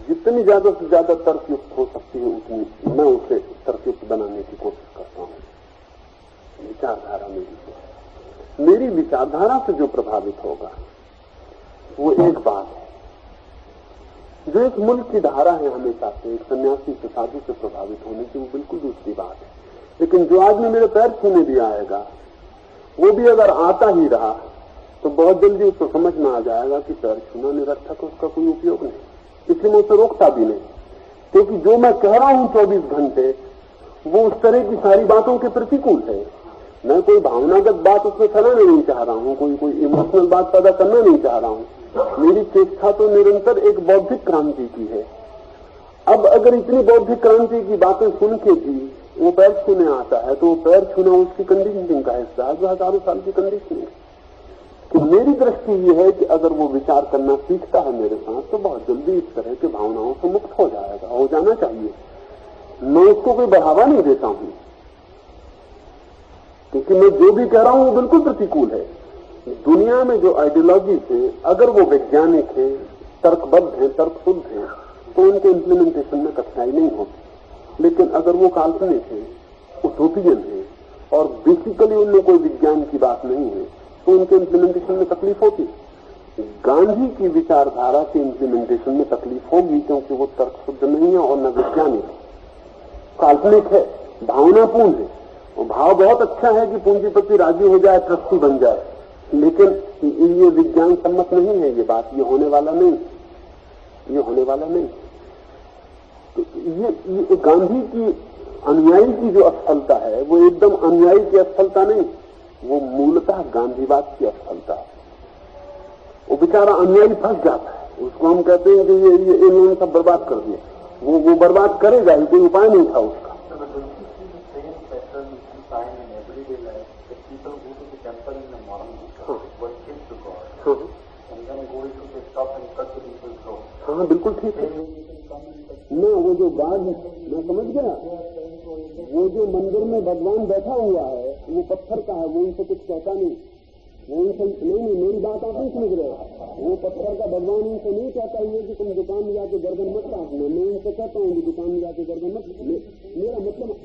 जितनी ज्यादा से ज्यादा तर्कयुक्त हो सकती है उतनी मैं उसे तर्कयुक्त बनाने की कोशिश करता हूं। विचारधारा मेरी विचारधारा से जो प्रभावित होगा वो एक बात है। जो एक मुल्क की धारा है हमेशा से, एक सन्यासी से, साधु से प्रभावित होने की, वो बिल्कुल दूसरी बात है। लेकिन जो आदमी मेरे पैर छूने भी आएगा, वो भी अगर आता ही रहा तो बहुत जल्दी उसको समझ में आ जाएगा कि पैर छूना निरर्थक, उसका कोई उपयोग नहीं। इसलिए मैं उसे रोकता भी नहीं, क्योंकि जो मैं कह रहा हूं 24 घंटे वो उस तरह की सारी बातों के प्रतिकूल है। मैं कोई भावनागत बात उसमें फैलाना नहीं चाह रहा हूं, कोई इमोशनल बात पैदा करना नहीं चाह रहा हूं। मेरी चेष्टा तो निरंतर एक बौद्धिक क्रांति की है। अब अगर इतनी बौद्धिक क्रांति की बातें सुन के भी वो पैर छूने आता है तो वो पैर छूना उसकी कंडीशनिंग का हिस्सा है, जो हजारों साल की कंडीशनिंग है। कि मेरी दृष्टि ये है कि अगर वो विचार करना सीखता है मेरे साथ तो बहुत जल्दी इस तरह की भावनाओं से मुक्त हो जाएगा, हो जाना चाहिए। मैं उसको कोई बढ़ावा नहीं देता हूं, क्योंकि मैं जो भी कह रहा हूं वो बिल्कुल प्रतिकूल है। दुनिया में जो आइडियोलॉजी है, अगर वो वैज्ञानिक है, तर्कबद्ध है, तर्कशुद्ध है, तो उनके इम्प्लीमेंटेशन में कठिनाई नहीं होती। लेकिन अगर वो काल्पनिक है, उटोपियन है और बेसिकली उनमें कोई विज्ञान की बात नहीं है तो उनके इम्प्लीमेंटेशन में तकलीफ होती। गांधी की विचारधारा के इम्प्लीमेंटेशन में तकलीफ होगी, क्योंकि वो तर्कशुद्ध नहीं है और न वैज्ञानिक, काल्पनिक है, भावनापूर्ण है। और भाव बहुत अच्छा है कि पूंजीपति राजी हो जाए, ट्रस्टी बन जाए, लेकिन ये विज्ञान सम्मत नहीं है। ये बात ये होने वाला नहीं। तो ये गांधी की अनुयायी की जो असफलता है वो एकदम अनुयायी की असफलता नहीं, वो मूलतः गांधीवाद की असफलता है। वो बेचारा अनुयायी फंस जाता है, उसको हम कहते हैं कि ये इन्होंने सब बर्बाद कर दिया। वो बर्बाद करेगा ही, कोई उपाय नहीं था उसका। हाँ बिल्कुल ठीक है ना। वो जो बाघ, मैं समझ गया, वो जो मंदिर में भगवान बैठा हुआ है वो पत्थर का है, वो उनसे कुछ कहता नहीं। वो उनसे नहीं, मेरी बात आप नहीं समझ रहे। वो पत्थर का भगवान उनसे नहीं कहता ये कि तुम दुकान में जाके गर्दन मत काटना। मैं उनसे कहता हूँ कि दुकान में जाके गर्दन मत। मेरा मतलब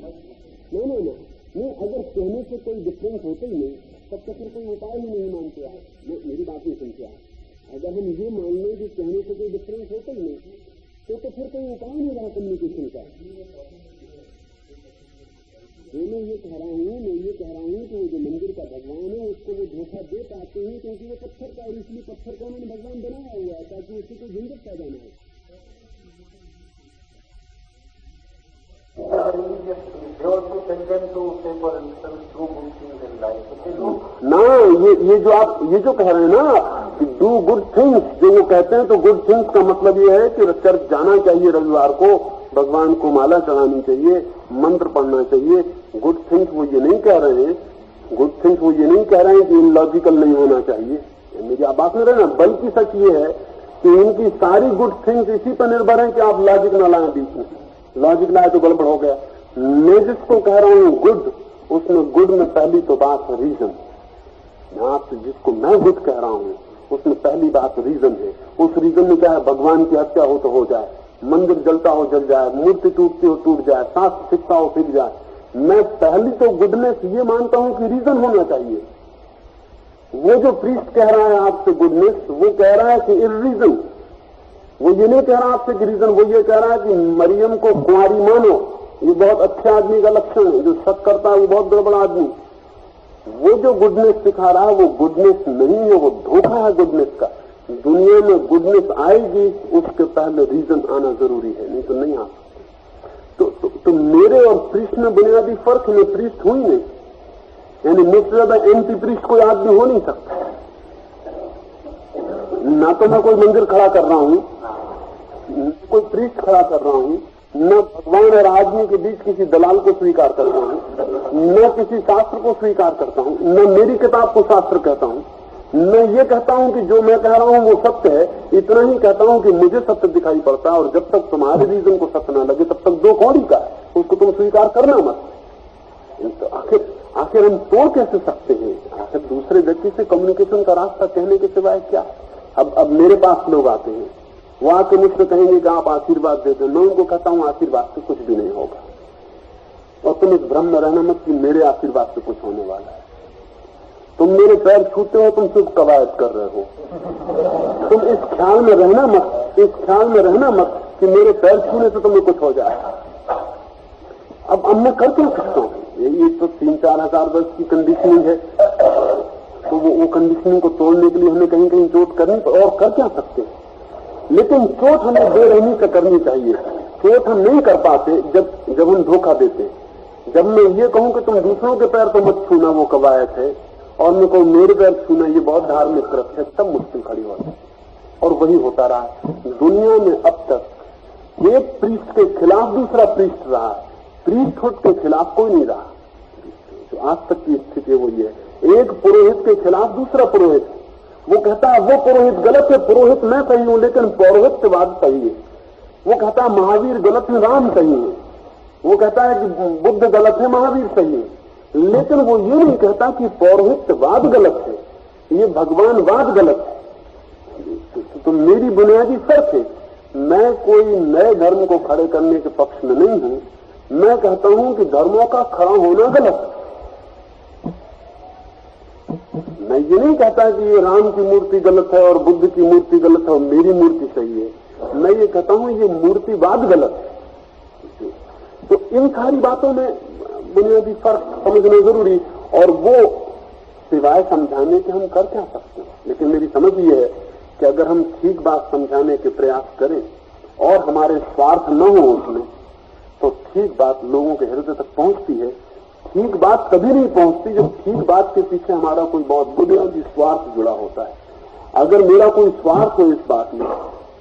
नहीं, नहीं, अगर कहने से कोई डिफरेंस होते ही नहीं तब तो फिर कोई उपाय ही नहीं मानते हैं। मेरी बात नहीं समझे आप। अगर हम ये मान लें कि कहने से कोई डिफरेंस होता ही नहीं तो फिर कोई उपाय नहीं रहा कम्युनिकेशन का। मैं ये कह रहा हूँ कि वो जो मंदिर का भगवान है उसको वो धोखा दे पाते हैं क्योंकि वो पत्थर का, और इसलिए पत्थर को उन्होंने भगवान बनाया हुआ है ताकि उससे कोई झंझट पैदा न हो। ना ये जो कह रहे हैं ना कि डू गुड थिंग्स, जो वो कहते हैं, तो गुड थिंग्स का मतलब ये है कि चर्च जाना चाहिए रविवार को, भगवान को माला चढ़ानी चाहिए, मंत्र पढ़ना चाहिए। गुड थिंग्स वो ये नहीं कह रहे हैं, गुड थिंग्स वो ये नहीं कह रहे हैं कि इलॉजिकल नहीं होना चाहिए, मेरी आप बात में रहना। बल्कि सच ये है कि इनकी सारी गुड थिंग्स इसी पर निर्भर है कि आप लॉजिक न लाएं बीच में। लॉजिक लाए तो गड़बड़ हो गया। मैं जिसको कह रहा हूं गुड, उसमें गुड में पहली तो बात है रीजन। मैं आपसे जिसको मैं गुड कह रहा हूं उसमें पहली बात रीजन है। उस रीजन में क्या है? भगवान की हत्या हो तो हो जाए, मंदिर जलता हो जल जाए, मूर्ति टूटती हो टूट जाए, सांस फिरता हो फिर जाए। मैं पहली तो गुडनेस ये मानता हूं कि रीजन होना चाहिए। वो जो प्रीस्ट कह रहा है आपसे गुडनेस, वो कह रहा है कि इर्रीजन। वो ये नहीं कह रहा आपसे कि रीजन, वो ये कह रहा है कि मरियम को कुंवारी मानो, ये बहुत अच्छे आदमी का लक्षण है। जो शक करता है वो बहुत गड़बड़ आदमी। वो जो गुडनेस सिखा रहा है वो गुडनेस नहीं है, वो धोखा है गुडनेस का। दुनिया में गुडनेस आएगी उसके पहले रीजन आना जरूरी है, नहीं तो नहीं आ सकती। तो मेरे और प्रीस्ट में बुनियादी फर्क है। मैं प्रीस्ट हुई नहीं, यानी मुझसे ज्यादा एंटी प्रीस्ट कोई आदमी हो नहीं सकता। ना तो मैं कोई मंदिर खड़ा कर रहा हूं, कोई प्रीस्ट खड़ा कर रहा हूं, न भगवान और आदमी के बीच किसी दलाल को स्वीकार करता हूं, न किसी शास्त्र को स्वीकार करता हूं, न मेरी किताब को शास्त्र कहता हूं, मैं ये कहता हूं कि जो मैं कह रहा हूं वो सत्य है। इतना ही कहता हूं कि मुझे सत्य दिखाई पड़ता है, और जब तक तुम्हारे रीजन को सत्य न लगे तब तक दो कौड़ी का है, उसको तुम स्वीकार करना मत। तो आखिर हम तोड़ कैसे सकते हैं? आखिर दूसरे व्यक्ति से कम्युनिकेशन का रास्ता कहने के सिवाय क्या? अब मेरे पास लोग आते हैं, वो आके मुझसे कहेंगे कि आप आशीर्वाद देते। मैं उनको कहता हूं आशीर्वाद से कुछ भी नहीं होगा, और तुम इस भ्रम में रहना मत कि मेरे आशीर्वाद से कुछ होने वाला है। तुम मेरे पैर छूते हो, तुम सिर्फ कवायद कर रहे हो। तुम इस ख्याल में रहना मत कि मेरे पैर छूने से तुम्हें कुछ हो जाए। अब मैं कर क्या सकता हूं? ये तो 3-4 हजार वर्ष की कंडीशनिंग है, तो वो कंडीशनिंग को तोड़ने के लिए हमें कहीं कहीं चोट करनी, और कर क्या सकते हैं? लेकिन चोट हमें बेरहमी से करनी चाहिए। चोट हम नहीं कर पाते जब हम धोखा देते। जब मैं ये कहूं कि तुम दूसरों के पैर तो मत छूना, वो कवायद है, और मैं कहूं मेरे पैर छूना ये बहुत धार्मिक कृत्य है, तब मुश्किल खड़ी होती है। और वही होता रहा दुनिया में अब तक। एक प्रीस्ट के खिलाफ दूसरा प्रीस्ट रहा, प्रीस्टहुड के खिलाफ कोई नहीं रहा। जो आज तक की स्थिति है वो ये है, एक पुरोहित के खिलाफ दूसरा पुरोहित। वो कहता है वो पुरोहित गलत है, पुरोहित मैं सही हूं, लेकिन पौरोहित्यवाद सही है। वो कहता है महावीर गलत है, राम सही है। वो कहता है कि बुद्ध गलत है, महावीर सही है। लेकिन वो ये नहीं कहता कि पौरोहित्यवाद गलत है, ये भगवानवाद गलत है। तो मेरी बुनियादी शर्त है, मैं कोई नए धर्म को खड़े करने के पक्ष में नहीं हूं। मैं कहता हूं कि धर्मों का खड़ा होना गलत है। मैं ये नहीं कहता कि ये राम की मूर्ति गलत है और बुद्ध की मूर्ति गलत है और मेरी मूर्ति सही है। मैं ये कहता हूं ये मूर्तिवाद गलत है। तो इन सारी बातों में बुनियादी फर्क समझना जरूरी, और वो सिवाय समझाने के हम कर क्या सकते हैं। लेकिन मेरी समझ ये है कि अगर हम ठीक बात समझाने के प्रयास करें और हमारे स्वार्थ न हो उसमें, तो ठीक बात लोगों के हृदय तक पहुंचती है। ठीक बात कभी नहीं पहुंचती जब ठीक बात के पीछे हमारा कोई बहुत बुनियादी स्वार्थ जुड़ा होता है। अगर मेरा कोई स्वार्थ हो इस बात में,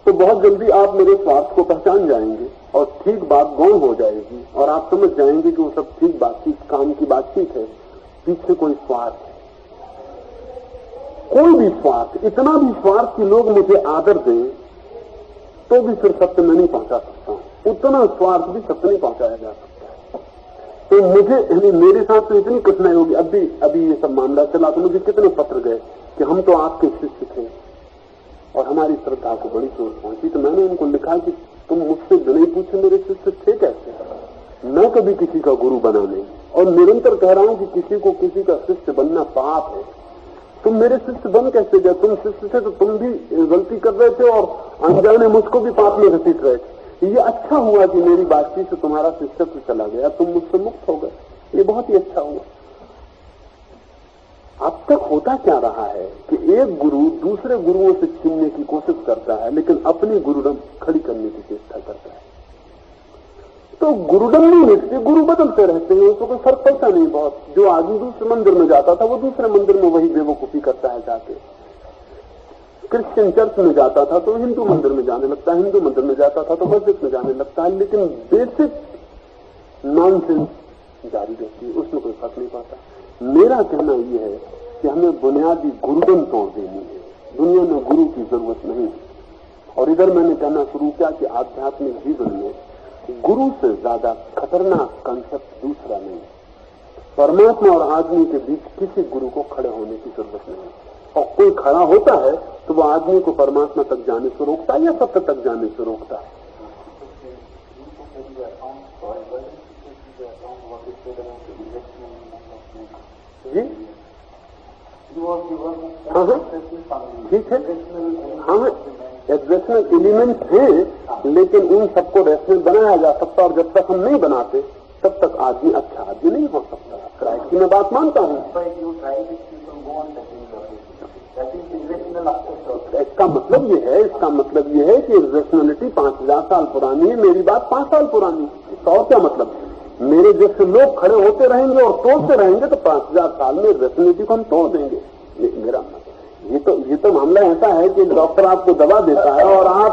तो बहुत जल्दी आप मेरे स्वार्थ को पहचान जाएंगे और ठीक बात गौण हो जाएगी, और आप समझ जाएंगे कि वो सब ठीक बातचीत, काम की बातचीत है, पीछे कोई स्वार्थ है। कोई भी स्वार्थ, इतना भी स्वार्थ कि लोग मुझे आदर दें तो भी फिर सत्य में नहीं पहुंचा सकता हूं, उतना स्वार्थ भी सत्य नहीं पहुंचाया जा सकता। तो मुझे, मेरे साथ तो इतनी कठिनाई होगी। अभी ये सब मामला चला तो मुझे कितने पत्र गए कि हम तो आपके शिष्य थे और हमारी श्रद्धा को बड़ी चोट पहुंची। तो मैंने उनको लिखा कि तुम मुझसे नहीं पूछे मेरे शिष्य थे कैसे? मैं कभी किसी का गुरु बना नहीं, और निरंतर कह रहा हूं कि किसी को किसी का शिष्य बनना पाप है। तुम मेरे शिष्य बन कैसे गए? तुम शिष्य थे तो तुम भी गलती कर रहे थे और अनजाने मुझको भी पाप में घसीट रहे थे। ये अच्छा हुआ कि मेरी बातचीत से तुम्हारा शिष्यत्व चला गया, तुम मुझसे मुक्त हो गए, ये बहुत ही अच्छा हुआ। अब तक होता क्या रहा है कि एक गुरु दूसरे गुरुओं से छीनने की कोशिश करता है, लेकिन अपनी गुरुडम खड़ी करने की चेष्टा करता है। तो गुरुडम नहीं मिटती, गुरु बदलते रहते हैं, उसको कोई फर्क पड़ता नहीं बहुत। जो आदमी दूसरे मंदिर में जाता था वो दूसरे मंदिर में वही बेवकूफी करता है जाके। क्रिश्चियन चर्च में जाता था तो हिंदू मंदिर में जाने लगता है, हिंदू मंदिर में जाता था तो मस्जिद में जाने लगता है, लेकिन बेसिक नॉनसेंस जारी रहती है, उसमें कोई फर्क नहीं पड़ता। मेरा कहना यह है कि हमें बुनियादी गुरुडम तोड़ देनी है। दुनिया में गुरु की जरूरत नहीं। और इधर मैंने कहना शुरू किया कि आध्यात्मिक जीवन में गुरु से ज्यादा खतरनाक कंसेप्ट दूसरा नहीं। परमात्मा और आदमी के बीच किसी गुरु को खड़े होने की जरूरत नहीं। और कोई खड़ा होता है तो वो आदमी को परमात्मा तक जाने से रोकता है या सत्य तक जाने से रोकता है। जी हाँ ठीक है, हाँ एग्रेशनल एलिमेंट है, लेकिन उन सबको रैशनल बनाया जा सकता, और जब तक हम नहीं बनाते तब तक आदमी अच्छा आदमी नहीं हो सकता। क्राइस्ट की मैं बात मानता हूँ। इसका मतलब ये है कि रेशनलिटी 5000 साल पुरानी है, मेरी बात 5 साल पुरानी है। तो और क्या मतलब? मेरे जैसे लोग खड़े होते रहेंगे और तोड़ते रहेंगे तो 5000 साल में रेशनलिटी को हम तोड़ देंगे। मेरा ये तो मामला ऐसा है कि डॉक्टर आपको दवा देता है और आप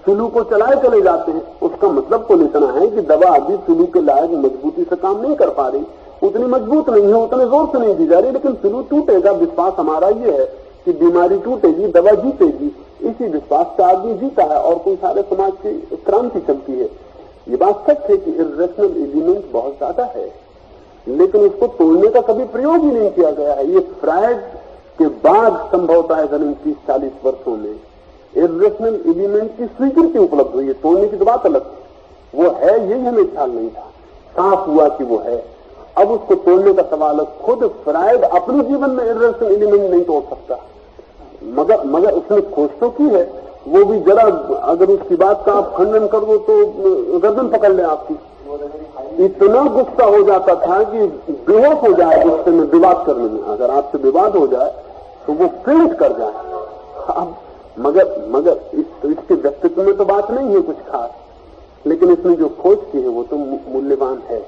फ्लू को चलाए चले जाते हैं। उसका मतलब तो इतना है कि दवा अभी फ्लू के लायक मजबूती से काम नहीं कर पा रही, उतनी मजबूत नहीं है, उतने जोर से नहीं दी जा रही, लेकिन फ्लू टूटेगा। विश्वास हमारा ये है कि बीमारी टूटेगी, दवा जीतेगी। इसी विश्वास से आदमी जीता है और कोई सारे समाज की क्रांति चलती है। ये बात सच है कि इरेशनल एलिमेंट बहुत ज्यादा है, लेकिन उसको तोड़ने का कभी प्रयोग ही नहीं किया गया है। ये फ्रायड के बाद संभवतः है 30-40 वर्षों में इरेशनल एलिमेंट की स्वीकृति उपलब्ध हुई है। तोड़ने की तो बात अलग, वो है यही हमें ख्याल नहीं था, साफ हुआ कि वो है। अब उसको तोड़ने का सवाल है। खुद फ्रायड अपने जीवन में इरेशनल एलिमेंट नहीं तोड़ सकता, मगर उसने खोज तो की है। वो भी जरा अगर उसकी बात का आप खंडन कर दो तो गर्दन पकड़ ले आपकी। इतना गुस्सा हो जाता था कि बेहोश हो जाए गुस्से में, विवाद करने में। अगर आपसे विवाद हो जाए तो वो फेंट कर जाए। अब मगर इसके व्यक्तित्व में तो बात नहीं है कुछ खास, लेकिन इसने जो खोज की है वो तो मूल्यवान है।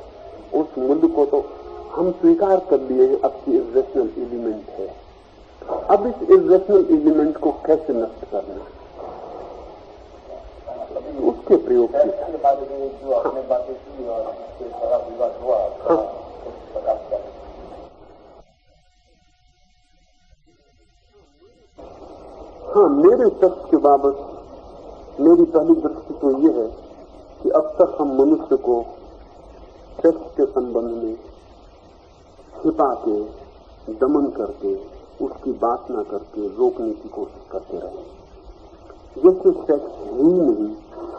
उस मूल्य को तो हम स्वीकार कर लिए हैं अब की इरेशनल एलिमेंट है। अब इस इरेशनल एलिमेंट को कैसे नष्ट करना, उसके प्रयोग की जो आपने बातें की और बड़ा विवाद हुआ। हाँ, मेरे तर्क के बाबत मेरी पहली दृष्टि तो ये है कि अब तक हम मनुष्य को सेक्स के संबंध में छिपा के, दमन करके, उसकी बात न करके रोकने की कोशिश करते रहे। जैसे सेक्स है ही नहीं,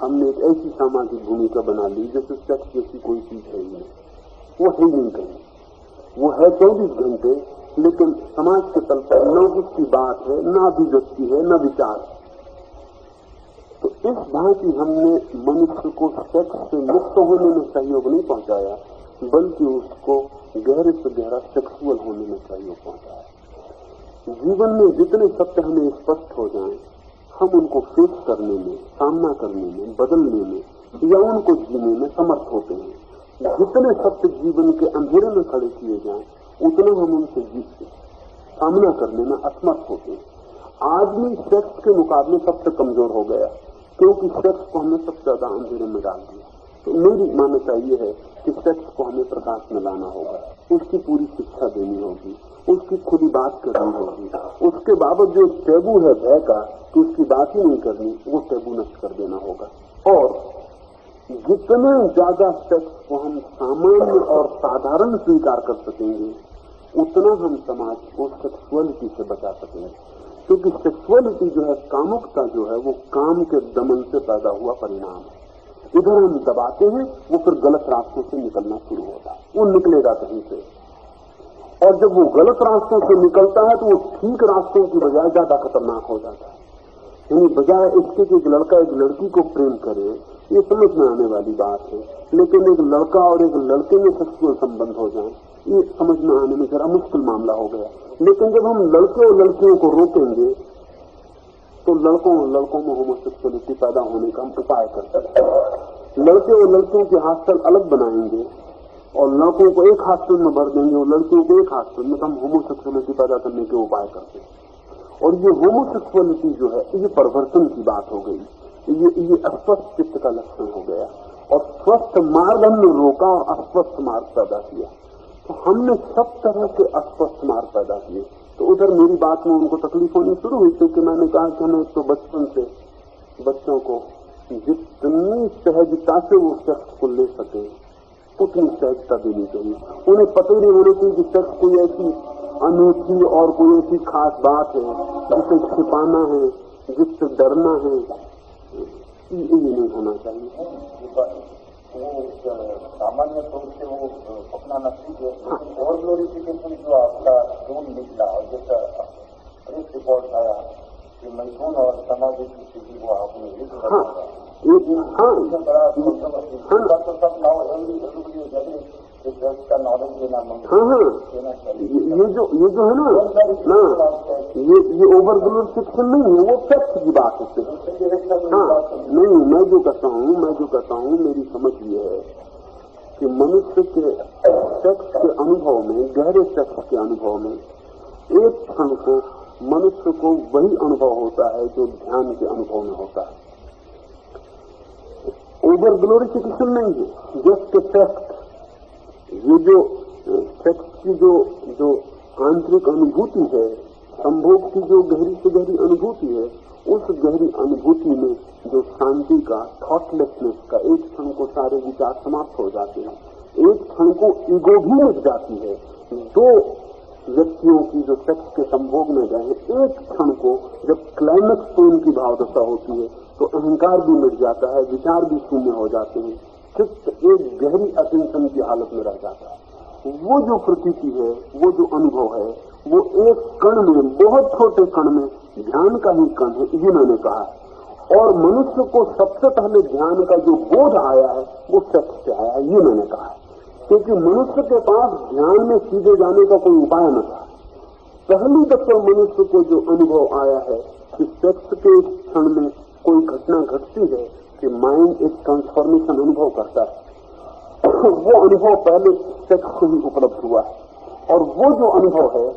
हमने एक ऐसी सामाजिक भूमिका बना ली जैसे सेक्स जैसी कोई चीज है ही नहीं। वो है ही नहीं कहीं, वो है 24 घंटे, लेकिन समाज के तल पर न उसकी बात है, न अभिव्यक्ति है, न विचार। तो इस भांति हमने मनुष्य को सेक्स से मुक्त होने में सहयोग नहीं पहुंचाया, बल्कि उसको गहरे से गहरा सेक्सुअल होने में सहयोग पहुंचाया। जीवन में जितने सत्य हमें स्पष्ट हो जाएं, हम उनको फेस करने में, सामना करने में, बदलने में या उनको जीने में समर्थ होते हैं। जितने सत्य जीवन के अंधेरे में खड़े किए जाएं, उतना हम उनसे जीतते, सामना करने में असमर्थ होते हैं। आदमी सेक्स के मुकाबले सबसे कमजोर हो गया, क्योंकि सेक्स को हमने सबसे ज्यादा अंधेरे में डाल दिया। तो मेरी मान्यता ये है कि सेक्स को हमें प्रकाश में लाना होगा, उसकी पूरी शिक्षा देनी होगी, उसकी खुली बात करनी होगी। उसके बाबत जो टैबू है भय का कि उसकी बात ही नहीं करनी, वो टैबू नष्ट कर देना होगा। और जितना ज्यादा सेक्स को हम सामान्य और साधारण स्वीकार कर सकेंगे, उतना हम समाज को सेक्सुअलिटी से बचा सकेंगे। क्योंकि सेक्सुअलिटी जो है, कामुकता जो है, वो काम के दमन से पैदा हुआ परिणाम है। इधर हम दबाते हैं, वो फिर गलत रास्तों से निकलना शुरू होता है, वो निकलेगा कहीं से। और जब वो गलत रास्तों से निकलता है तो वो ठीक रास्तों की बजाय ज्यादा खतरनाक हो जाता है। यानी बजाय इसके कि एक लड़का एक लड़की को प्रेम करे, ये समझ में आने वाली बात है, लेकिन एक लड़का और एक लड़के में सेक्सुअल संबंध हो जाए, ये समझ में आने में जरा मुश्किल मामला हो गया। लेकिन जब हम लड़के और लड़कियों को रोकेंगे तो लड़कों और लड़कों में होमोसेक्सुअलिटी पैदा होने का हम उपाय करते हैं। लड़के और लड़कियों के हॉस्टल अलग बनाएंगे और लड़कों को एक हॉस्टल में भर देंगे और लड़कियों को एक हॉस्टल में, हम होमोसेक्सुअलिटी पैदा करने के उपाय करते हैं। और ये होमोसेक्सुअलिटी जो है ये परिवर्तन की बात हो गई, ये अस्वस्थ चित्त का लक्षण हो गया। और स्वस्थ मार्ग हमने रोका और अस्वस्थ मार्ग पैदा किया। तो हमने सब तरह के अस्वस्थ मार्ग पैदा किए। तो उधर मेरी बात में उनको तकलीफ होनी शुरू हुई, क्योंकि मैंने कहा कि हमें तो बचपन से बच्चों को जितनी सहजता से वो सेक्स को ले सके उतनी सहजता देनी चाहिए। उन्हें पता ही नहीं होना चाहिए कि सेक्स कोई ऐसी अनूठी और कोई ऐसी खास बात है जिसे छिपाना है, जिससे डरना है, ये नहीं होना चाहिए। सामान्य तौर से वो अपना नसीब है, लेकिन और ग्लोरिफिकेशन जो आपका रूल निकला और जैसा प्रेस रिपोर्ट आया कि मैथुन और समाधि की स्थिति वो आपने तो सब नाउ का नॉलेज देना ये जो है ना ये ओवर ग्लोरिफिकेशन नहीं है, वो फैक्ट की बात है। नहीं, मैं जो कहता हूँ मेरी समझ ये है कि मनुष्य के सेक्स के अनुभव में, गहरे सेक्स के अनुभव में एक क्षण को मनुष्य को वही अनुभव होता है जो ध्यान के अनुभव में होता है। ओवर ग्लोरिफिकेशन नहीं है, जस्ट फैक्ट। ये जो सेक्स की जो आंतरिक अनुभूति है, संभोग की जो गहरी से गहरी अनुभूति है, उस गहरी अनुभूति में जो शांति का, थॉटलेसनेस का, एक क्षण को सारे विचार समाप्त हो जाते हैं, एक क्षण को ईगो भी मिट जाती है। दो व्यक्तियों की जो सेक्स के संभोग में गए हैं, एक क्षण को जब क्लाइमेक्स टोन की भावदशा होती है तो अहंकार भी मिट जाता है, विचार भी शून्य हो जाते हैं, चित्त एक गहरी अटेंशन की हालत में रह जाता है। वो जो प्रतीति है, वो जो अनुभव है, वो एक कण में, बहुत छोटे कण में, ध्यान का ही कण है, ये मैंने कहा है। और मनुष्य को सबसे पहले ध्यान का जो बोध आया है वो सेक्स से आया है, ये मैंने कहा है। क्योंकि मनुष्य के पास ध्यान में सीधे जाने का कोई उपाय न था। पहली दफा मनुष्य को जो अनुभव आया है कि सेक्स के क्षण में कोई घटना घटती है कि माइंड एक ट्रांसफॉर्मेशन अनुभव करता है, वो अनुभव पहले सेक्स से ही उपलब्ध हुआ है। और वो जो अनुभव है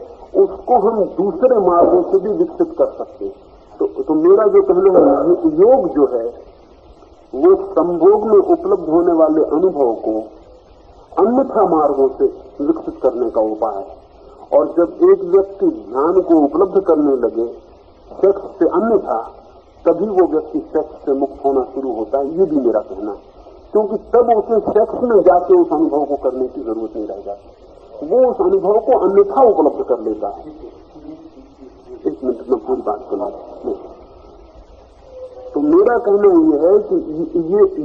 उसको हम दूसरे मार्गों से भी विकसित कर सकते हैं। तो मेरा जो कहना है, योग जो है वो संभोग में उपलब्ध होने वाले अनुभव को अन्यथा मार्गों से विकसित करने का उपाय है। और जब एक व्यक्ति ध्यान को उपलब्ध करने लगे सेक्स से अन्यथा, तभी वो व्यक्ति सेक्स से मुक्त होना शुरू होता है, ये भी मेरा कहना है। क्योंकि तब उसे सेक्स में जाके उस अनुभव को करने की जरूरत नहीं रह जाती, वो उस अनुभव को अन्यथा उपलब्ध कर लेता है। एक मिनट में पूरी बात सुना। तो मेरा कहना यह है कि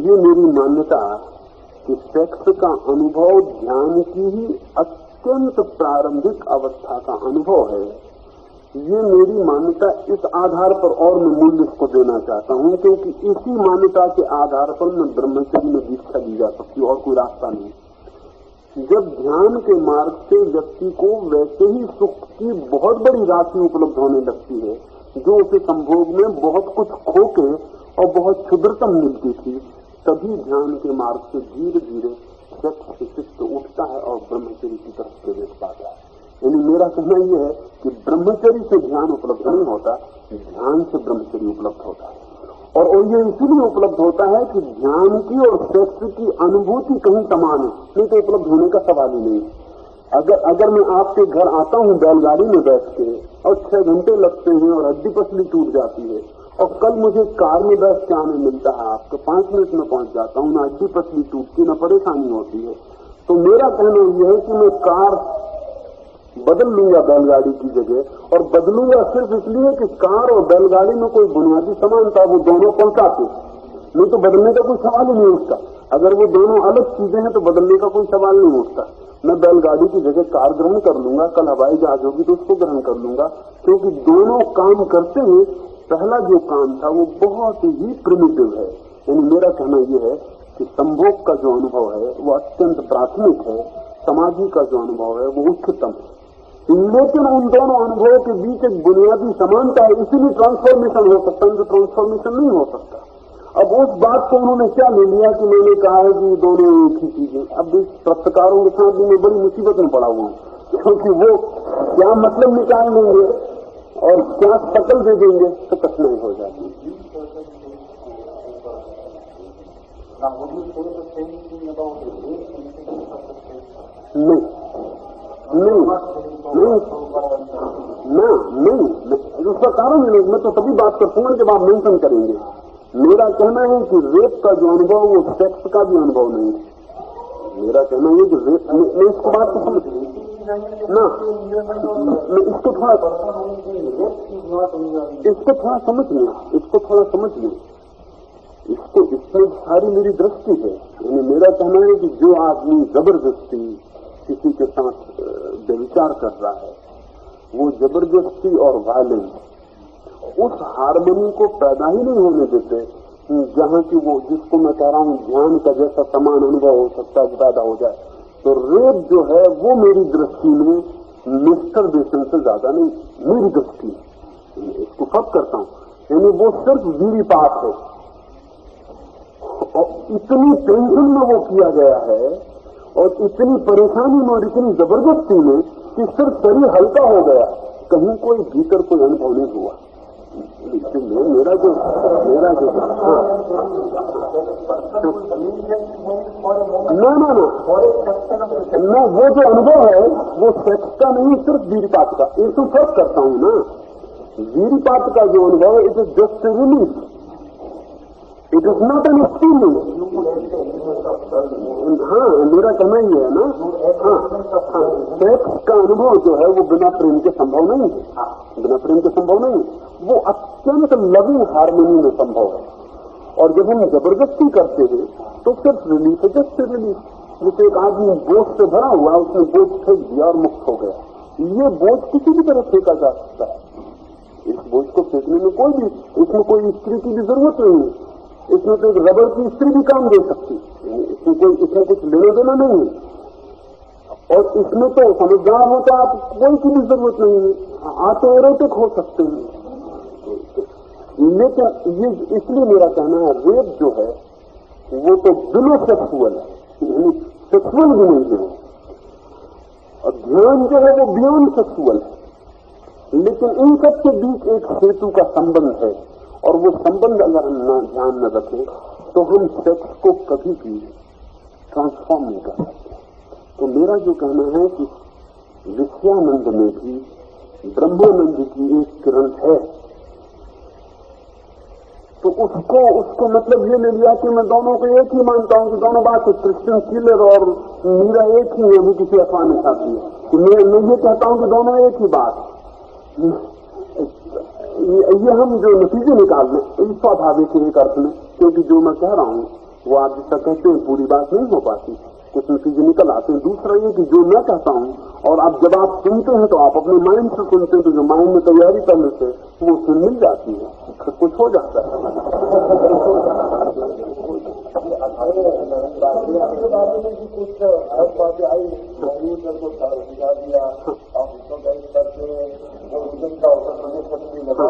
ये मेरी मान्यता कि सेक्स का अनुभव ध्यान की ही अत्यंत प्रारंभिक अवस्था का अनुभव है, ये मेरी मान्यता इस आधार पर, और मैं मूल्य इसको देना चाहता हूं, क्योंकि इसी मान्यता के आधार पर मैं ब्रह्मचर्य में दीक्षा दी जा सकती और कोई रास्ता नहीं। जब ध्यान के मार्ग से व्यक्ति को वैसे ही सुख की बहुत बड़ी राशि उपलब्ध होने लगती है जो उसे संभोग में बहुत कुछ खोके और बहुत क्षुद्रतम मिलती थी, तभी ध्यान के मार्ग से धीरे धीरे सेक्स से चित्त उठता है और ब्रह्मचर्य की तरफ प्रवेश पाता है। यानी मेरा कहना यह है कि ब्रह्मचर्य से ध्यान उपलब्ध नहीं होता, ध्यान से ब्रह्मचर्य उपलब्ध होता है। और ये इसीलिए उपलब्ध होता है कि ध्यान की और सेक्स की अनुभूति कहीं समान है, नहीं तो उपलब्ध होने का सवाल ही नहीं। अगर मैं आपके घर आता हूँ बैलगाड़ी में बैठ के और 6 घंटे लगते हैं और हड्डी पसली टूट जाती है, और कल मुझे कार में बैठ के आने मिलता है, आपके 5 मिनट में पहुंच जाता हूँ, ना हड्डी पसली टूटती ना परेशानी होती है, तो मेरा कहना यह है कि मैं कार बदल लूंगा बैलगाड़ी की जगह, और बदलूंगा सिर्फ इसलिए कि कार और बैलगाड़ी में कोई बुनियादी समानता वो दोनों पहुंचाते। नहीं तो बदलने का कोई सवाल ही नहीं उठता। अगर वो दोनों अलग चीजें हैं तो बदलने का कोई सवाल नहीं उठता। मैं बैलगाड़ी की जगह कार ग्रहण कर लूंगा, कल हवाई जहाज होगी तो उसको ग्रहण कर लूंगा, क्योंकि दोनों काम करते हैं। पहला जो काम था वो बहुत ही प्रिमिटिव है। यानी मेरा कहना यह है कि संभोग का जो अनुभव है वो अत्यंत प्राथमिक है, समाधि का जो अनुभव है वो उच्चतम है। लेकिन उन दोनों अनुभवों के बीच एक बुनियादी समानता है, इसीलिए ट्रांसफॉर्मेशन हो सकता है, जो ट्रांसफॉर्मेशन नहीं हो सकता। अब उस बात को उन्होंने क्या ले लिया कि मैंने कहा है कि दोनों एक ही चीजें। अब इस पत्रकारों के साथ भी मैं बड़ी मुसीबत में पड़ा हुआ हूं, क्योंकि वो क्या मतलब निकाल लेंगे और क्या शकल दे देंगे तो कठिनाई हो जाती है। नहीं उसका कारण नहीं, मैं तो तभी बात करता हूँ जब आप मेंशन करेंगे। मेरा कहना है कि रेप का जो अनुभव वो सेक्स का भी अनुभव नहीं है। मेरा कहना है कि रेप, मैं इसको बात को समझ ना, मैं इसको थोड़ा समझ लें, इसको इसमें सारी मेरी दृष्टि है। यानी मेरा कहना है कि जो आदमी जबरदस्ती किसी के साथ व्यभिचार कर रहा है, वो जबरदस्ती और वायलेंस उस हार्मनी को पैदा ही नहीं होने देते जहां की वो, जिसको मैं कह रहा हूं ध्यान का जैसा समान अनुभव हो सकता है पैदा हो जाए। तो रेप जो है वो मेरी दृष्टि में मिस्टरबेशन से ज्यादा नहीं, मेरी दृष्टि में इसको फर्क करता हूं। यानी वो सिर्फ वीरीपात है और इतनी टेंशन में वो किया गया है और इतनी परेशानी में और इतनी जबरदस्ती में कि सिर्फ शरीर हल्का हो गया, कहीं कोई भीतर कोई अनुभव नहीं हुआ। इसलिए मेरा जो ना वो जो अनुभव है वो सेक्स का नहीं, सिर्फ वीरपात का। इसको फर्क करता हूं ना, वीरपात का जो अनुभव है it is just a relief, it is not an experience. हाँ, मेरा कहना ही है ना, हाँ, सेक्स का अनुभव जो है वो बिना प्रेम के संभव नहीं है, बिना प्रेम के संभव नहीं है। वो अत्यंत लविंग हार्मनी में संभव है। और जब हम जबरदस्ती करते हैं तो सिर्फ रिलीफ है, जस्ट रिलीफ। जैसे एक आदमी बोझ से भरा हुआ, उसने बोझ फेंक दिया और मुक्त हो गया। ये बोझ किसी भी तरह फेंका जा सकता है। इस बोझ को फेंकने में कोई भी, इसमें कोई स्त्री की भी जरूरत नहीं है, इसमें तो एक रबर की स्त्री भी काम दे सकती, इसमें कुछ लेना देना नहीं है। और इसमें तो समझदार हो तो आप कोई की भी जरूरत नहीं है, आते एरोटिक हो सकते हैं। लेकिन ये इसलिए मेरा कहना है रेप जो है वो तो बिलो सेक्सुअल है, यानी सेक्सुअल भी नहीं है, और ध्यान जो है वो बियॉन्ड सेक्सुअल है। लेकिन इन सब के बीच एक सेतु का संबंध है, और वो संबंध अगर हम ध्यान न रखें तो हम सेक्स को कभी भी ट्रांसफॉर्म नहीं कर सकते। तो मेरा जो कहना है कि विषयानंद में भी ब्रह्मानंद की एक किरण है, तो उसको मतलब ये ले लिया कि मैं दोनों को एक ही मानता हूं कि दोनों बात क्रिश्चियन किलर और मीरा एक ही है, वो किसी अफवाह में छाती है कि मैं ये कहता हूं कि दोनों एक ही बात। ये हम जो नतीजे निकाल लें स्वाभाविक है एक अर्थ में, क्योंकि जो मैं कह रहा हूं वो आप जिसका कहते हैं पूरी बात नहीं हो पाती, कुछ नतीजे निकल आते हैं। दूसरा ये कि जो मैं कहता हूं और आप जब आप सुनते हैं तो आप अपने माइंड से सुनते हैं, तो जो माइंड में तैयारी कर लेते हैं वो उसमें मिल जाती है, तो कुछ हो जाता है।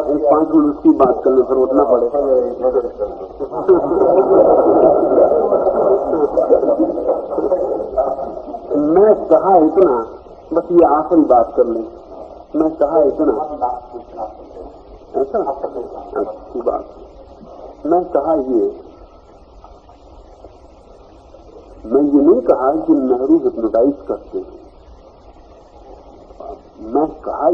एक 5 मिनट उसकी बात करने फिर उठना पड़ेगा। मैं कहा इतना, बस ये आखिरी बात कर लें, मैं कहा इतना, ऐसा अच्छी बात, मैं कहा मैं ये नहीं कहा कि नेहरू हिप्नोटाइज करते हैं, मैं कहा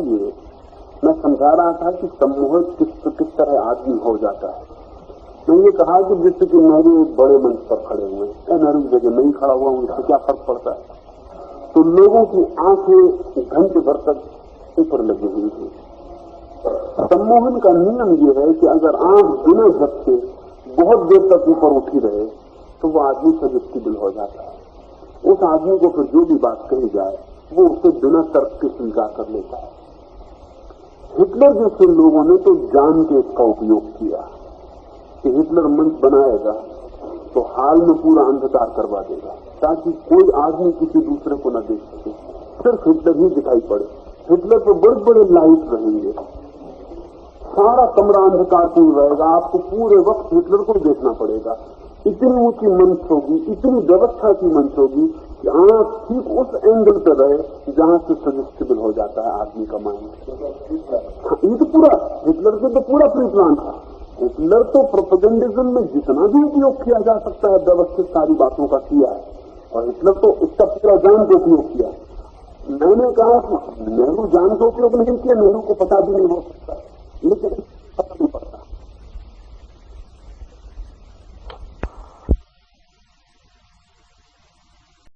मैं समझा रहा था कि सम्मोहित किस तरह आदमी हो जाता है। मैं ये कहा कि जैसे कि नेहरू बड़े मंच पर खड़े हुए हैं, नेहरू की जगह नहीं खड़ा हुआ हूं, इससे क्या फर्क पड़ता है? तो लोगों की आंखें घंटे भर तक ऊपर लगी हुई थी। सम्मोहन का नियम ये है कि अगर आंख बिना झपके बहुत देर तक ऊपर उठी रहे तो वो आदमी सजेस्टिबल हो जाता है। उस आदमी को फिर जो भी बात कही जाए वो उसे बिना तर्क के स्वीकार कर लेता है। हिटलर जैसे लोगों ने तो जान के इसका उपयोग किया कि हिटलर मंच बनाएगा तो हाल में पूरा अंधकार करवा देगा ताकि कोई आदमी किसी दूसरे को न देख सके, सिर्फ हिटलर ही दिखाई पड़े। हिटलर पर बड़े बड़े लाइट रहेंगे, सारा कमरा अंधकार पूर्ण रहेगा, आपको पूरे वक्त हिटलर को देखना पड़ेगा। इतनी ऊंची मंच होगी, इतनी व्यवस्था की मंच होगी कि आंख ठीक उस एंगल पर रहे जहां से सजेस्टिबल हो जाता है आदमी का माइंड। ये तो पूरा हिटलर से तो पूरा प्री प्लान था। हिटलर तो प्रोपेगेंडिज्म में जितना भी उपयोग किया जा सकता है व्यवस्थित सारी बातों का किया है, और हिटलर तो इसका पूरा जान के उपयोग किया। मैंने कहा कि नेहरू जान का उपयोग नहीं किया, नेहरू को पता भी नहीं हो सकता, लेकिन